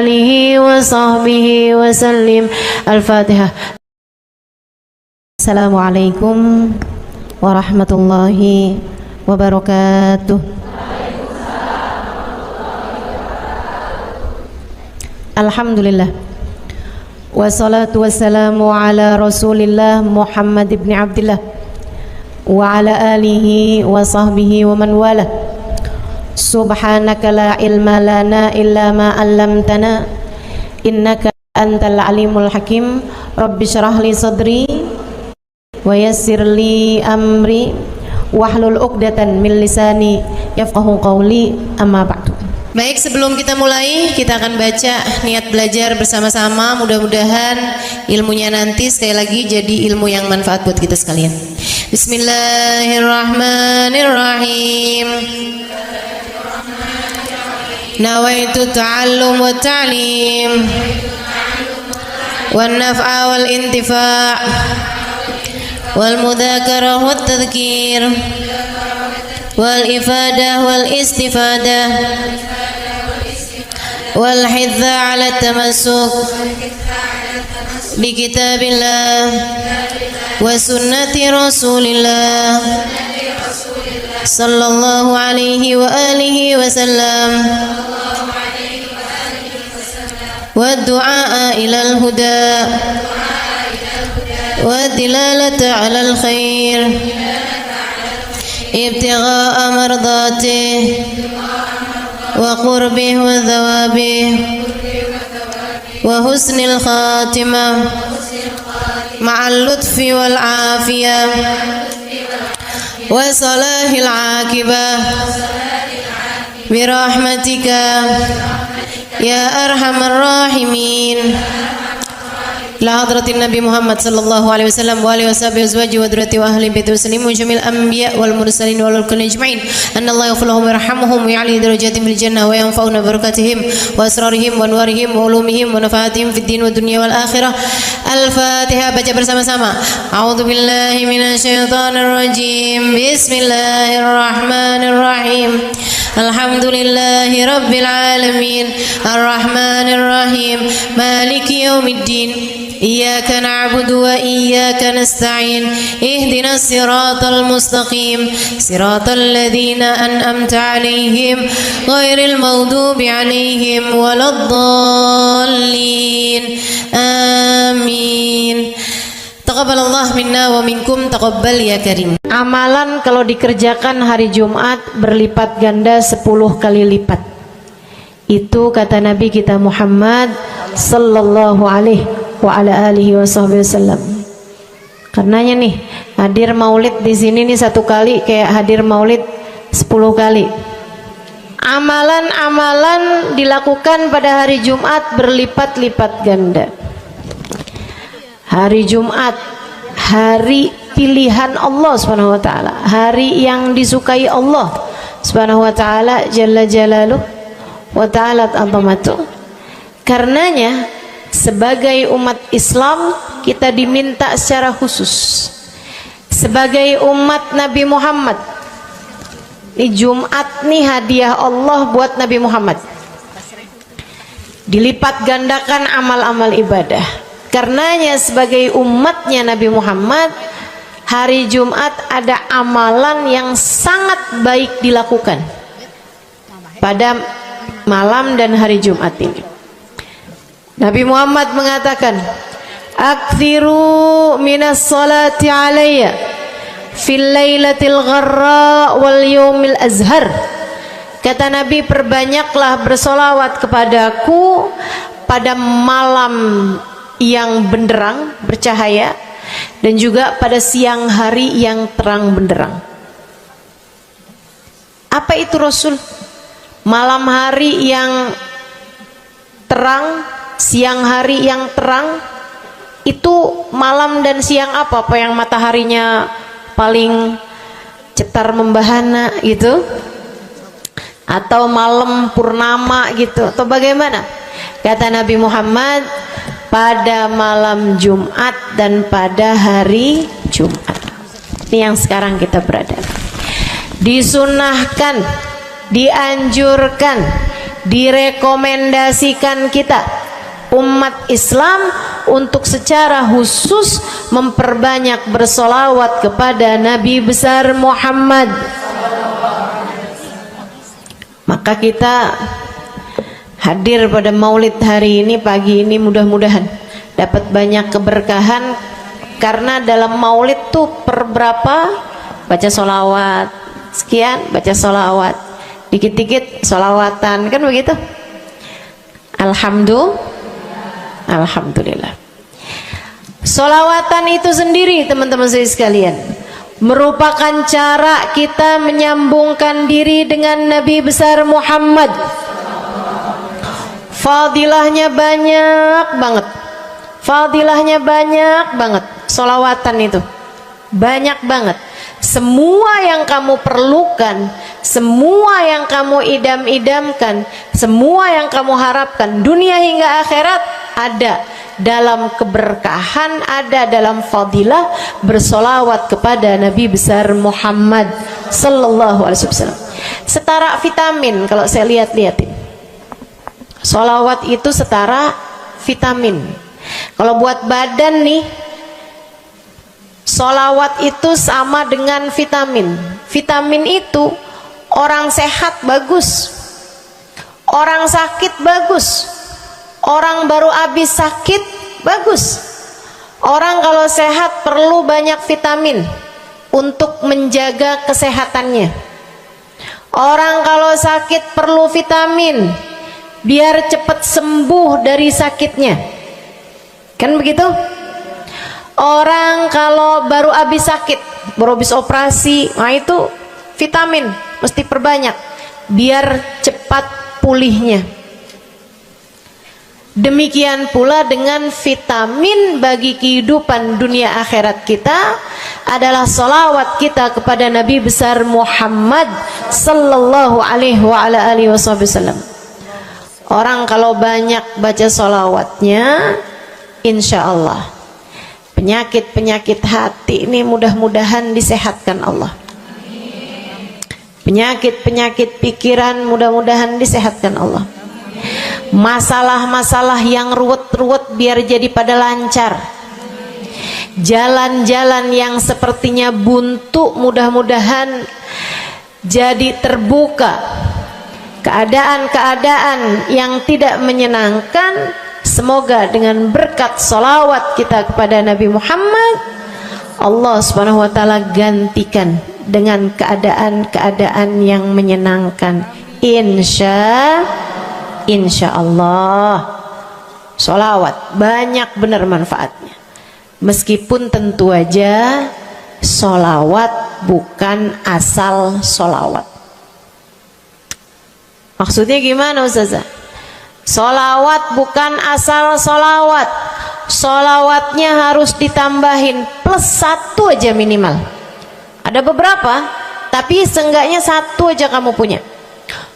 آله وصحبه وسلم. الفاتحة. السلام عليكم ورحمة الله وبركاته. Alhamdulillah wassalatu wassalamu ala rasulillah Muhammad ibn Abdillah wa ala alihi wa sahbihi wa man wala. Subhanaka la ilma lana illa ma 'allamtana innaka antal alimul hakim. Rabbi syrah li sadri wa yassir li amri wahlul 'uqdatan min lisani yafqahu qawli. Amma ba'du. Baik, sebelum kita mulai, kita akan baca niat belajar bersama-sama. Mudah-mudahan ilmunya nanti sekali lagi jadi ilmu yang manfaat buat kita sekalian. Bismillahirrahmanirrahim. Nawaitu ta'allum wa ta'lim wan naf'a wal intifa' wal mudzakarah wat tadhkir wal ifadah wal istifadah wal hidza ala tamassuk bi kitabillah wa sunnati rasulillah sallallahu alaihi wa alihi wa sallam wa du'a ila al huda wa dilalata ala al khair ابتغاء مرضاته وقربه وثوابه وحسن الخاتمة مع اللطف والعافية وصلاح العاقبة برحمتك يا أرحم الراحمين. لحضرة النبي محمد صلى الله عليه وسلم وآله وصحبه وأزواجه وذريته وأهل بيته وسلم وجميع الأنبياء والمرسلين والكل أجمعين أن الله يغفر لهم ويرحمهم ويعلي درجاتهم في الجنة وينفعنا ببركاتهم وأسرارهم وأنوارهم وعلومهم ونفعاتهم في الدين والدنيا والآخرة. الفاتحة. Baca bersama-sama. A'udzu billahi minasyaitonir rajim. Bismillahirrahmanirrahim. Alhamdulillahi rabbil alamin. Arrahmanir rahim. Maliki yaumiddin. Iyyaka na'budu wa iyyaka nasta'in. Ihdinas siratal mustaqim. Siratal ladzina an'amta 'alaihim ghairil maghdubi 'alaihim waladdallin. Amin. Taqabbalallah minna wa minkum, taqabbal ya karim. Amalan kalau dikerjakan hari Jumat berlipat ganda 10 kali lipat. Itu kata Nabi kita Muhammad sallallahu alaihi wa ala alihi wasallam. Karenanya nih, hadir maulid di sini nih 1 kali kayak hadir maulid 10 kali. Amalan-amalan dilakukan pada hari Jumat berlipat-lipat ganda. Hari Jumat, hari pilihan Allah Subhanahu wa taala, hari yang disukai Allah Subhanahu wa taala jalla jalaluh wa ta'ala azamatuh. Karenanya sebagai umat Islam kita diminta secara khusus sebagai umat Nabi Muhammad. Ini Jumat nih hadiah Allah buat Nabi Muhammad. Dilipat gandakan amal-amal ibadah. Karenanya sebagai umatnya Nabi Muhammad, hari Jumat ada amalan yang sangat baik dilakukan pada malam dan hari Jumat ini. Nabi Muhammad mengatakan, "Aktsiru minas salati alayya fil lailatil gharra wal yaumil azhar." Kata Nabi, perbanyaklah bersolawat kepadaku pada malam yang benderang, bercahaya, dan juga pada siang hari yang terang benderang. Apa itu Rasul? Malam hari yang terang, siang hari yang terang. Itu malam dan siang apa? Apa yang mataharinya paling cetar membahana gitu? Atau malam purnama gitu? Atau bagaimana? Kata Nabi Muhammad, pada malam Jumat dan pada hari Jumat. Ini yang sekarang kita berada. Disunahkan, dianjurkan, direkomendasikan kita umat Islam untuk secara khusus memperbanyak bersolawat kepada Nabi besar Muhammad. Maka kita hadir pada maulid hari ini, pagi ini, mudah-mudahan dapat banyak keberkahan. Karena dalam maulid tuh per berapa baca solawat, sekian baca solawat, dikit-dikit solawatan, kan begitu. Alhamdulillah. Solawatan itu sendiri teman-teman saya sekalian merupakan cara kita menyambungkan diri dengan Nabi besar Muhammad. Fadilahnya banyak banget. Fadilahnya banyak banget. Solawatan itu banyak banget. Semua yang kamu perlukan, semua yang kamu idam-idamkan, semua yang kamu harapkan dunia hingga akhirat ada dalam keberkahan, ada dalam fadilah bersolawat kepada Nabi besar Muhammad sallallahu alaihi wasallam. Setara vitamin kalau saya lihat-lihatin. Solawat itu setara vitamin. Kalau buat badan nih, solawat itu sama dengan vitamin. Vitamin itu orang sehat bagus, orang sakit bagus, orang baru habis sakit bagus. Orang kalau sehat perlu banyak vitamin untuk menjaga kesehatannya. Orang kalau sakit perlu vitamin biar cepat sembuh dari sakitnya, kan begitu? Orang kalau baru habis sakit, baru habis operasi, nah itu vitamin mesti perbanyak biar cepat pulihnya. Demikian pula dengan vitamin bagi kehidupan dunia akhirat kita adalah sholawat kita kepada Nabi besar Muhammad sallallahu alaihi wasallam. Orang kalau banyak baca sholawatnya, insya Allah penyakit-penyakit hati ini mudah-mudahan disehatkan Allah. Penyakit-penyakit pikiran mudah-mudahan disehatkan Allah. Masalah-masalah yang ruwet-ruwet biar jadi pada lancar. Jalan-jalan yang sepertinya buntu mudah-mudahan jadi terbuka. Keadaan-keadaan yang tidak menyenangkan, semoga dengan berkat sholawat kita kepada Nabi Muhammad, Allah subhanahu wa ta'ala gantikan dengan keadaan-keadaan yang menyenangkan. Insya Allah. Sholawat banyak benar manfaatnya. Meskipun tentu aja sholawat bukan asal sholawat. Maksudnya gimana Ustazah? Sholawat bukan asal sholawat. Sholawatnya harus ditambahin plus 1 aja minimal. Ada beberapa, tapi seenggaknya 1 aja kamu punya.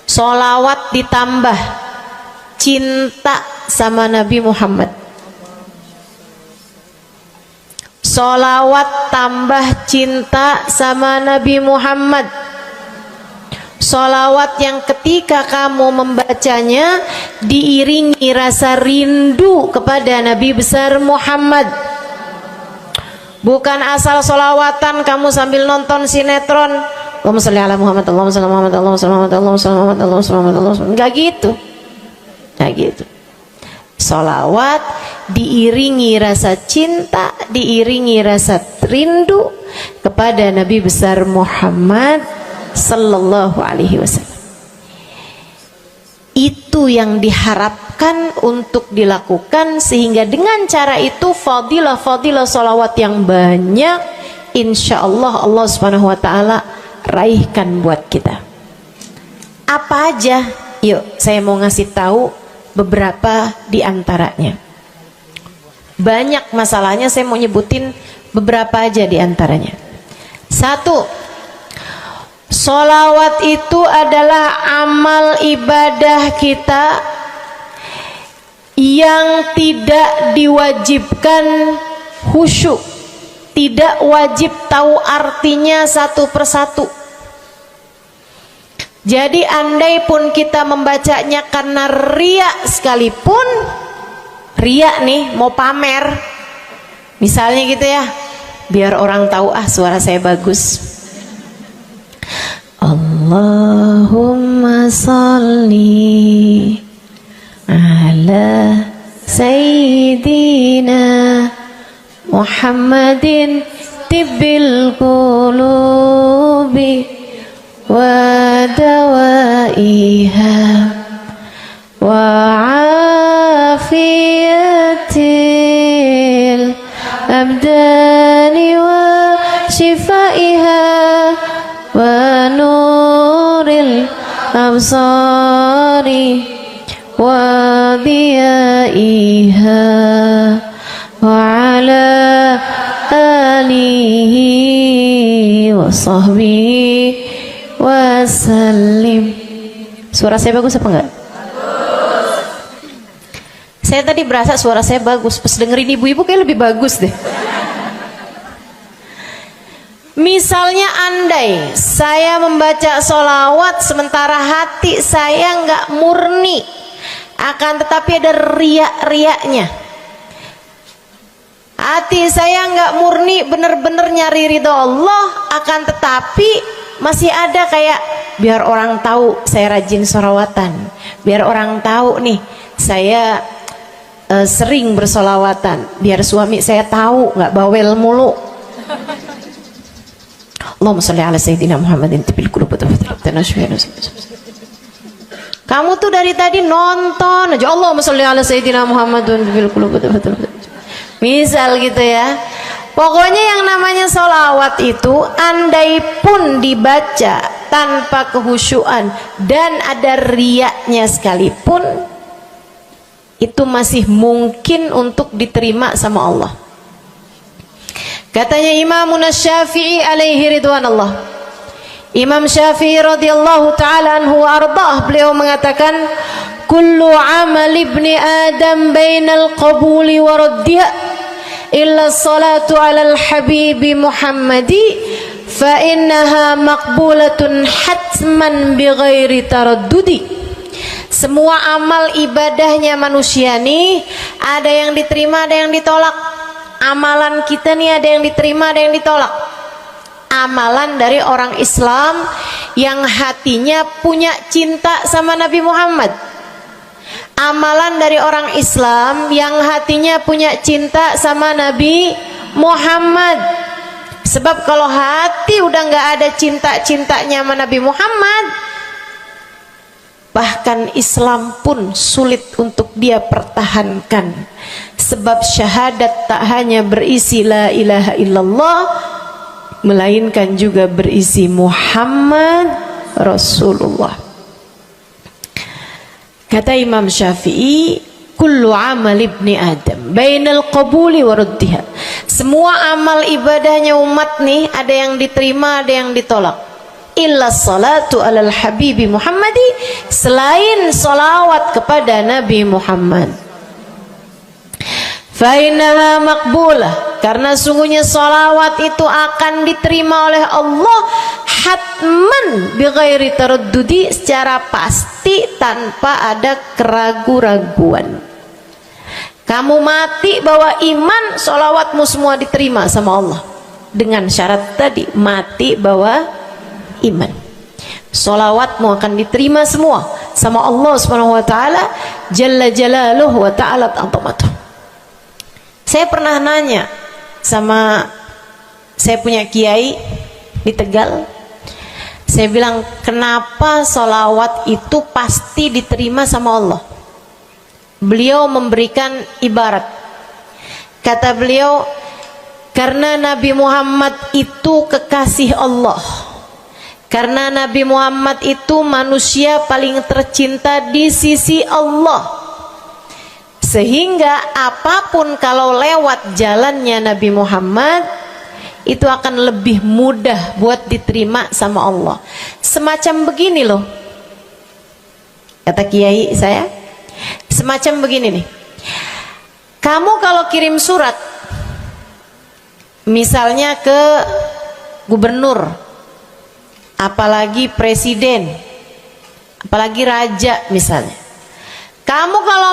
Sholawat ditambah cinta sama Nabi Muhammad. Sholawat tambah cinta sama Nabi Muhammad. Sholawat yang ketika kamu membacanya diiringi rasa rindu kepada Nabi besar Muhammad. Bukan asal sholawatan kamu sambil nonton sinetron, Allahumma sholli ala Muhammad, Allahumma sholli ala Muhammad, Allahumma sholli ala Muhammad, Allahumma sholli ala Muhammad, Allahumma sholli ala Muhammad. Enggak gitu. Nah gitu. Sholawat diiringi rasa cinta, diiringi rasa rindu kepada Nabi besar Muhammad sallallahu alaihi wasallam. Itu yang diharapkan untuk dilakukan, sehingga dengan cara itu fadilah-fadilah sholawat yang banyak insya Allah Allah subhanahu wa ta'ala raihkan buat kita. Apa aja? Yuk saya mau ngasih tahu beberapa di antaranya. Banyak masalahnya, saya mau nyebutin beberapa aja di antaranya. 1, sholawat itu adalah amal ibadah kita yang tidak diwajibkan khusyuk, tidak wajib tahu artinya satu persatu. Jadi andai pun kita membacanya karena riya sekalipun, riya nih mau pamer, misalnya gitu ya, biar orang tahu suara saya bagus. Allahumma sholli ala sayyidina Muhammadin tibbil qulubi wa dawaiha wa afiyatil abdani wa shifaiha wa nuril absari wa diyaiha wa ala alihi wa sahbihi wasallim. Suara saya bagus apa enggak? Bagus. Saya tadi berasa suara saya bagus, pas dengerin ibu-ibu kayak lebih bagus deh. Misalnya andai saya membaca sholawat sementara hati saya nggak murni, akan tetapi ada riak-riaknya. Hati saya nggak murni bener-bener nyari ridho Allah, akan tetapi masih ada kayak biar orang tahu saya rajin sholawatan, biar orang tahu nih saya sering bersolawatan, biar suami saya tahu nggak bawel mulu. Allahumma sholli ala sayyidina Muhammadin tibil qulub. Kamu tuh dari tadi nonton aja Allahumma sholli ala sayyidina Muhammadin tibil qulub. Misal gitu ya, Pokoknya yang namanya sholawat itu andai pun dibaca tanpa kehusyuan dan ada riyaknya sekalipun, itu masih mungkin untuk diterima sama Allah. Katanya Imam Syafi'i alaihi ridwanallah, Imam Syafi'i radhiyallahu ta'ala anhu wa ardhah, beliau mengatakan kullu amal ibni adam bainal qabuli wa raddiha illa salatu ala al-habibi Muhammadi fa innaha maqbulatun hatman bighairi taraddudi. Semua amal ibadahnya manusia nih ada yang diterima, ada yang ditolak. Amalan kita nih ada yang diterima, ada yang ditolak. Amalan dari orang Islam yang hatinya punya cinta sama Nabi Muhammad, amalan dari orang Islam yang hatinya punya cinta sama Nabi Muhammad. Sebab kalau hati udah nggak ada cinta-cintanya sama Nabi Muhammad, bahkan Islam pun sulit untuk dia pertahankan. Sebab syahadat tak hanya berisi la ilaha illallah, melainkan juga berisi Muhammad Rasulullah. Kata Imam Syafi'i, kullu amal ibni adam bainal qabuli wa raddiha. Semua amal ibadahnya umat nih ada yang diterima, ada yang ditolak. Illa salatu alal habibi Muhammadi, selain salawat kepada Nabi Muhammad. Fa innaha maqbulah, karena sungguhnya salawat itu akan diterima oleh Allah hatman bighairi taraddudi, secara pasti tanpa ada keraguan-raguan. Kamu mati bawa iman, salawatmu semua diterima sama Allah. Dengan syarat tadi, mati bawa iman, salawatmu akan diterima semua sama Allah Subhanahu wa taala jalla jalaluhu wa ta'ala azamatuh. Saya pernah nanya sama, saya punya kiai di Tegal, saya bilang kenapa sholawat itu pasti diterima sama Allah. Beliau memberikan ibarat, kata beliau, karena Nabi Muhammad itu kekasih Allah, karena Nabi Muhammad itu manusia paling tercinta di sisi Allah, sehingga apapun kalau lewat jalannya Nabi Muhammad itu akan lebih mudah buat diterima sama Allah. Semacam begini loh, kata kiai saya, semacam begini nih. Kamu kalau kirim surat misalnya ke gubernur, apalagi presiden, apalagi raja misalnya, kamu kalau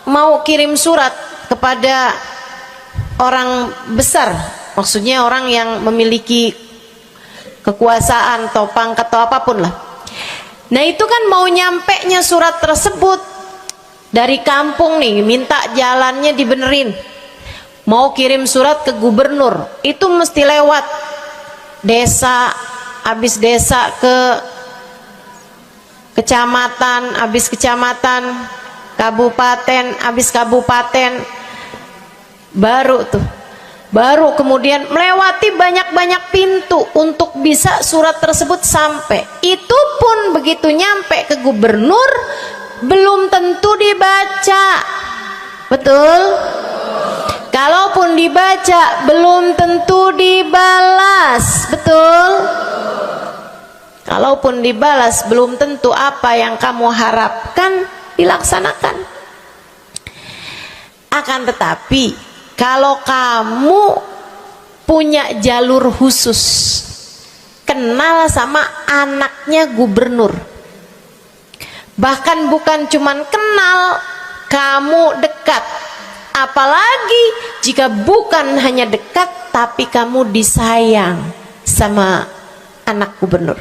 mau kirim surat kepada orang besar, maksudnya orang yang memiliki kekuasaan atau pangkat atau apapun lah. Nah itu kan mau nyampe nya surat tersebut dari kampung nih, minta jalannya dibenerin, mau kirim surat ke gubernur, itu mesti lewat desa, habis desa ke kecamatan, habis kecamatan, kabupaten, habis kabupaten, baru kemudian melewati banyak-banyak pintu untuk bisa surat tersebut sampai. Itu pun begitu nyampe ke gubernur belum tentu dibaca, betul? Kalaupun dibaca belum tentu dibalas, betul? Kalaupun dibalas belum tentu apa yang kamu harapkan dilaksanakan. Akan tetapi kalau kamu punya jalur khusus, kenal sama anaknya gubernur, bahkan bukan cuman kenal, kamu dekat, apalagi jika bukan hanya dekat tapi kamu disayang sama anak gubernur.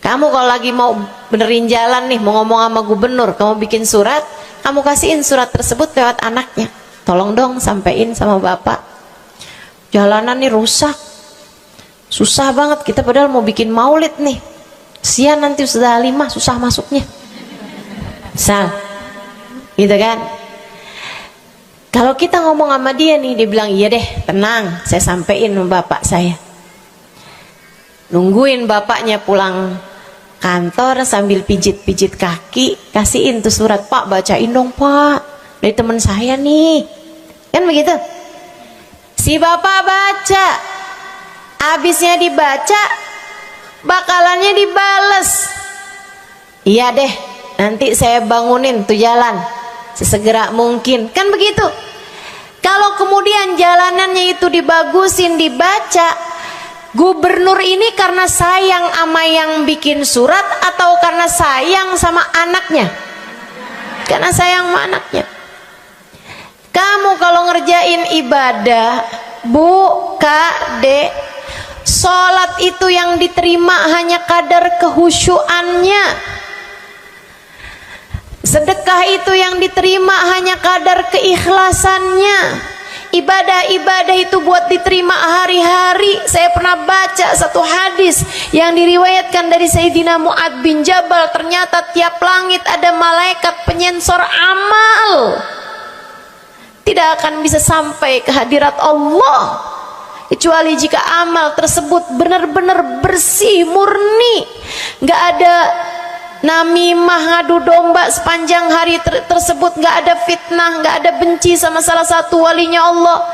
Kamu kalau lagi mau benerin jalan nih, mau ngomong sama gubernur, kamu bikin surat, kamu kasihin surat tersebut lewat anaknya, tolong dong sampein sama bapak, jalanan nih rusak, susah banget, kita padahal mau bikin maulid nih, sian nanti sudah 5 susah masuknya, misal gitu kan. Kalau kita ngomong sama dia nih, dia bilang iya deh, tenang, saya sampein sama bapak saya. Nungguin bapaknya pulang kantor sambil pijit-pijit kaki, kasihin tuh surat, Pak bacain dong Pak, dari teman saya nih, kan begitu. Si bapak baca, habisnya dibaca, bakalannya dibales, iya deh, nanti saya bangunin tuh jalan sesegera mungkin, kan begitu. Kalau kemudian jalanannya itu dibagusin, dibaca, gubernur ini karena sayang sama yang bikin surat atau karena sayang sama anaknya? Karena sayang sama anaknya. Kamu kalau ngerjain ibadah, Bu, Kak, Dek, sholat itu yang diterima hanya kadar kehusyuannya. Sedekah itu yang diterima hanya kadar keikhlasannya. Ibadah-ibadah itu buat diterima hari-hari. Saya pernah baca satu hadis yang diriwayatkan dari Sayyidina Mu'ad bin Jabal. Ternyata tiap langit ada malaikat penyensor amal, tidak akan bisa sampai ke hadirat Allah kecuali jika amal tersebut benar-benar bersih, murni, nggak ada namimah, ngadu domba sepanjang hari tersebut, nggak ada fitnah, nggak ada benci sama salah satu walinya Allah.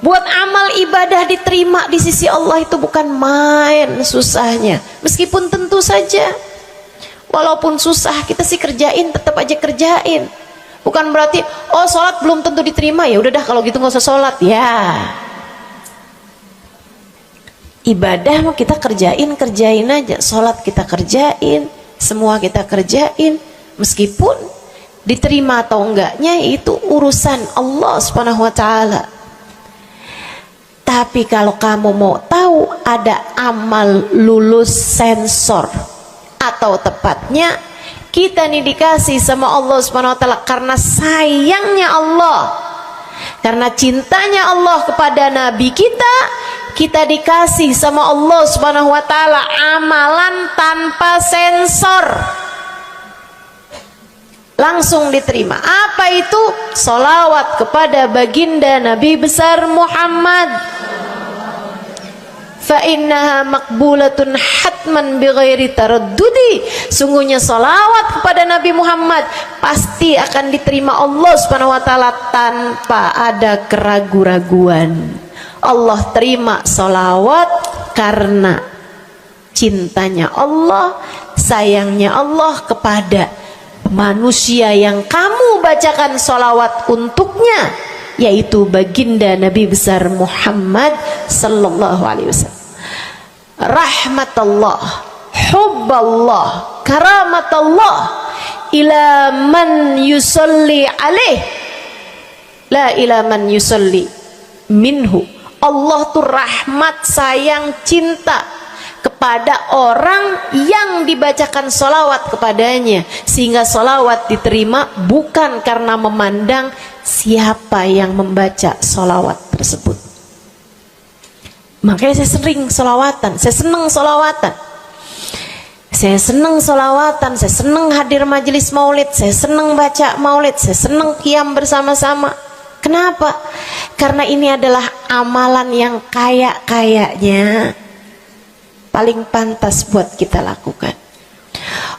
Buat amal ibadah diterima di sisi Allah itu bukan main susahnya. Meskipun tentu saja walaupun susah, kita sih kerjain, tetap aja kerjain. Bukan berarti oh sholat belum tentu diterima, ya udah dah kalau gitu nggak usah sholat. Ya, ibadah mau kita kerjain aja, sholat kita kerjain, semua kita kerjain, meskipun diterima atau enggaknya itu urusan Allah Subhanahu wa taala. Tapi kalau kamu mau tahu, ada amal lulus sensor, atau tepatnya kita nih dikasih sama Allah Subhanahu wa taala karena sayangnya Allah, karena cintanya Allah kepada nabi kita, kita dikasih sama Allah Subhanahu wa taala amalan tanpa sensor, langsung diterima. Apa itu? Sholawat kepada baginda Nabi besar Muhammad. Fa innaha maqbulatun hatman bighairi taraddudi. Sungguhnya sholawat kepada Nabi Muhammad pasti akan diterima Allah Subhanahu wa taala tanpa ada keraguan-raguan. Allah terima sholawat karena cintanya Allah, sayangnya Allah kepada manusia yang kamu bacakan sholawat untuknya, yaitu baginda Nabi besar Muhammad sallallahu alaihi wasallam. Rahmatullah, hubballah, karamatullah ila man yusalli alaih, la ila man yusalli minhu. Allah tuh rahmat, sayang, cinta kepada orang yang dibacakan sholawat kepadanya, sehingga sholawat diterima bukan karena memandang siapa yang membaca sholawat tersebut. Makanya saya sering sholawatan, saya senang sholawatan, saya senang sholawatan, saya senang hadir majelis maulid, saya senang baca maulid, saya senang qiyam bersama-sama. Kenapa? Karena ini adalah amalan yang kayaknya paling pantas buat kita lakukan.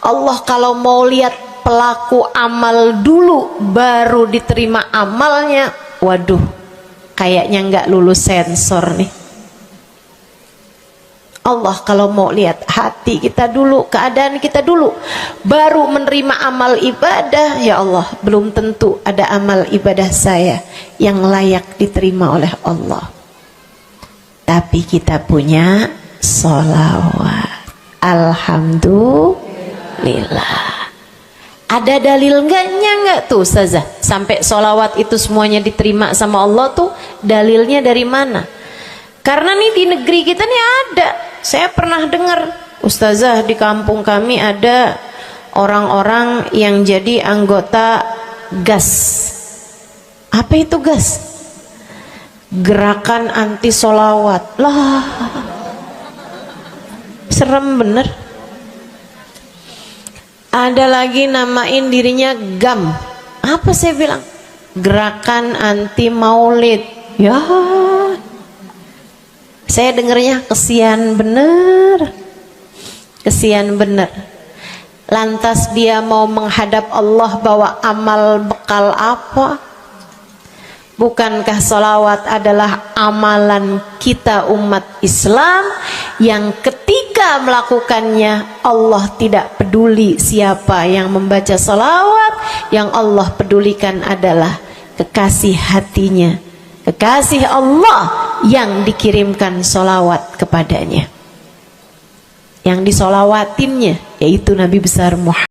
Allah kalau mau lihat pelaku amal dulu baru diterima amalnya, waduh, kayaknya nggak lulus sensor nih. Allah kalau mau lihat hati kita dulu, keadaan kita dulu, baru menerima amal ibadah, ya Allah, belum tentu ada amal ibadah saya yang layak diterima oleh Allah. Tapi kita punya sholawat, alhamdulillah. Ada dalil enggak tuh Ustazah sampai sholawat itu semuanya diterima sama Allah tuh? Dalilnya dari mana? Karena nih di negeri kita nih ada, saya pernah dengar Ustazah, di kampung kami ada orang-orang yang jadi anggota GAS. Apa itu GAS? Gerakan anti sholawat. Lah, serem bener. Ada lagi namain dirinya GAM. Apa saya bilang? gerakan anti maulid. Ya, saya dengernya kesian bener, kesian bener. Lantas dia mau menghadap Allah bawa amal bekal apa? Bukankah sholawat adalah amalan kita umat Islam yang ketika melakukannya Allah tidak peduli siapa yang membaca sholawat, yang Allah pedulikan adalah kekasih hatinya, kekasih Allah yang dikirimkan sholawat kepadanya, yang disolawatinnya yaitu Nabi besar Muhammad.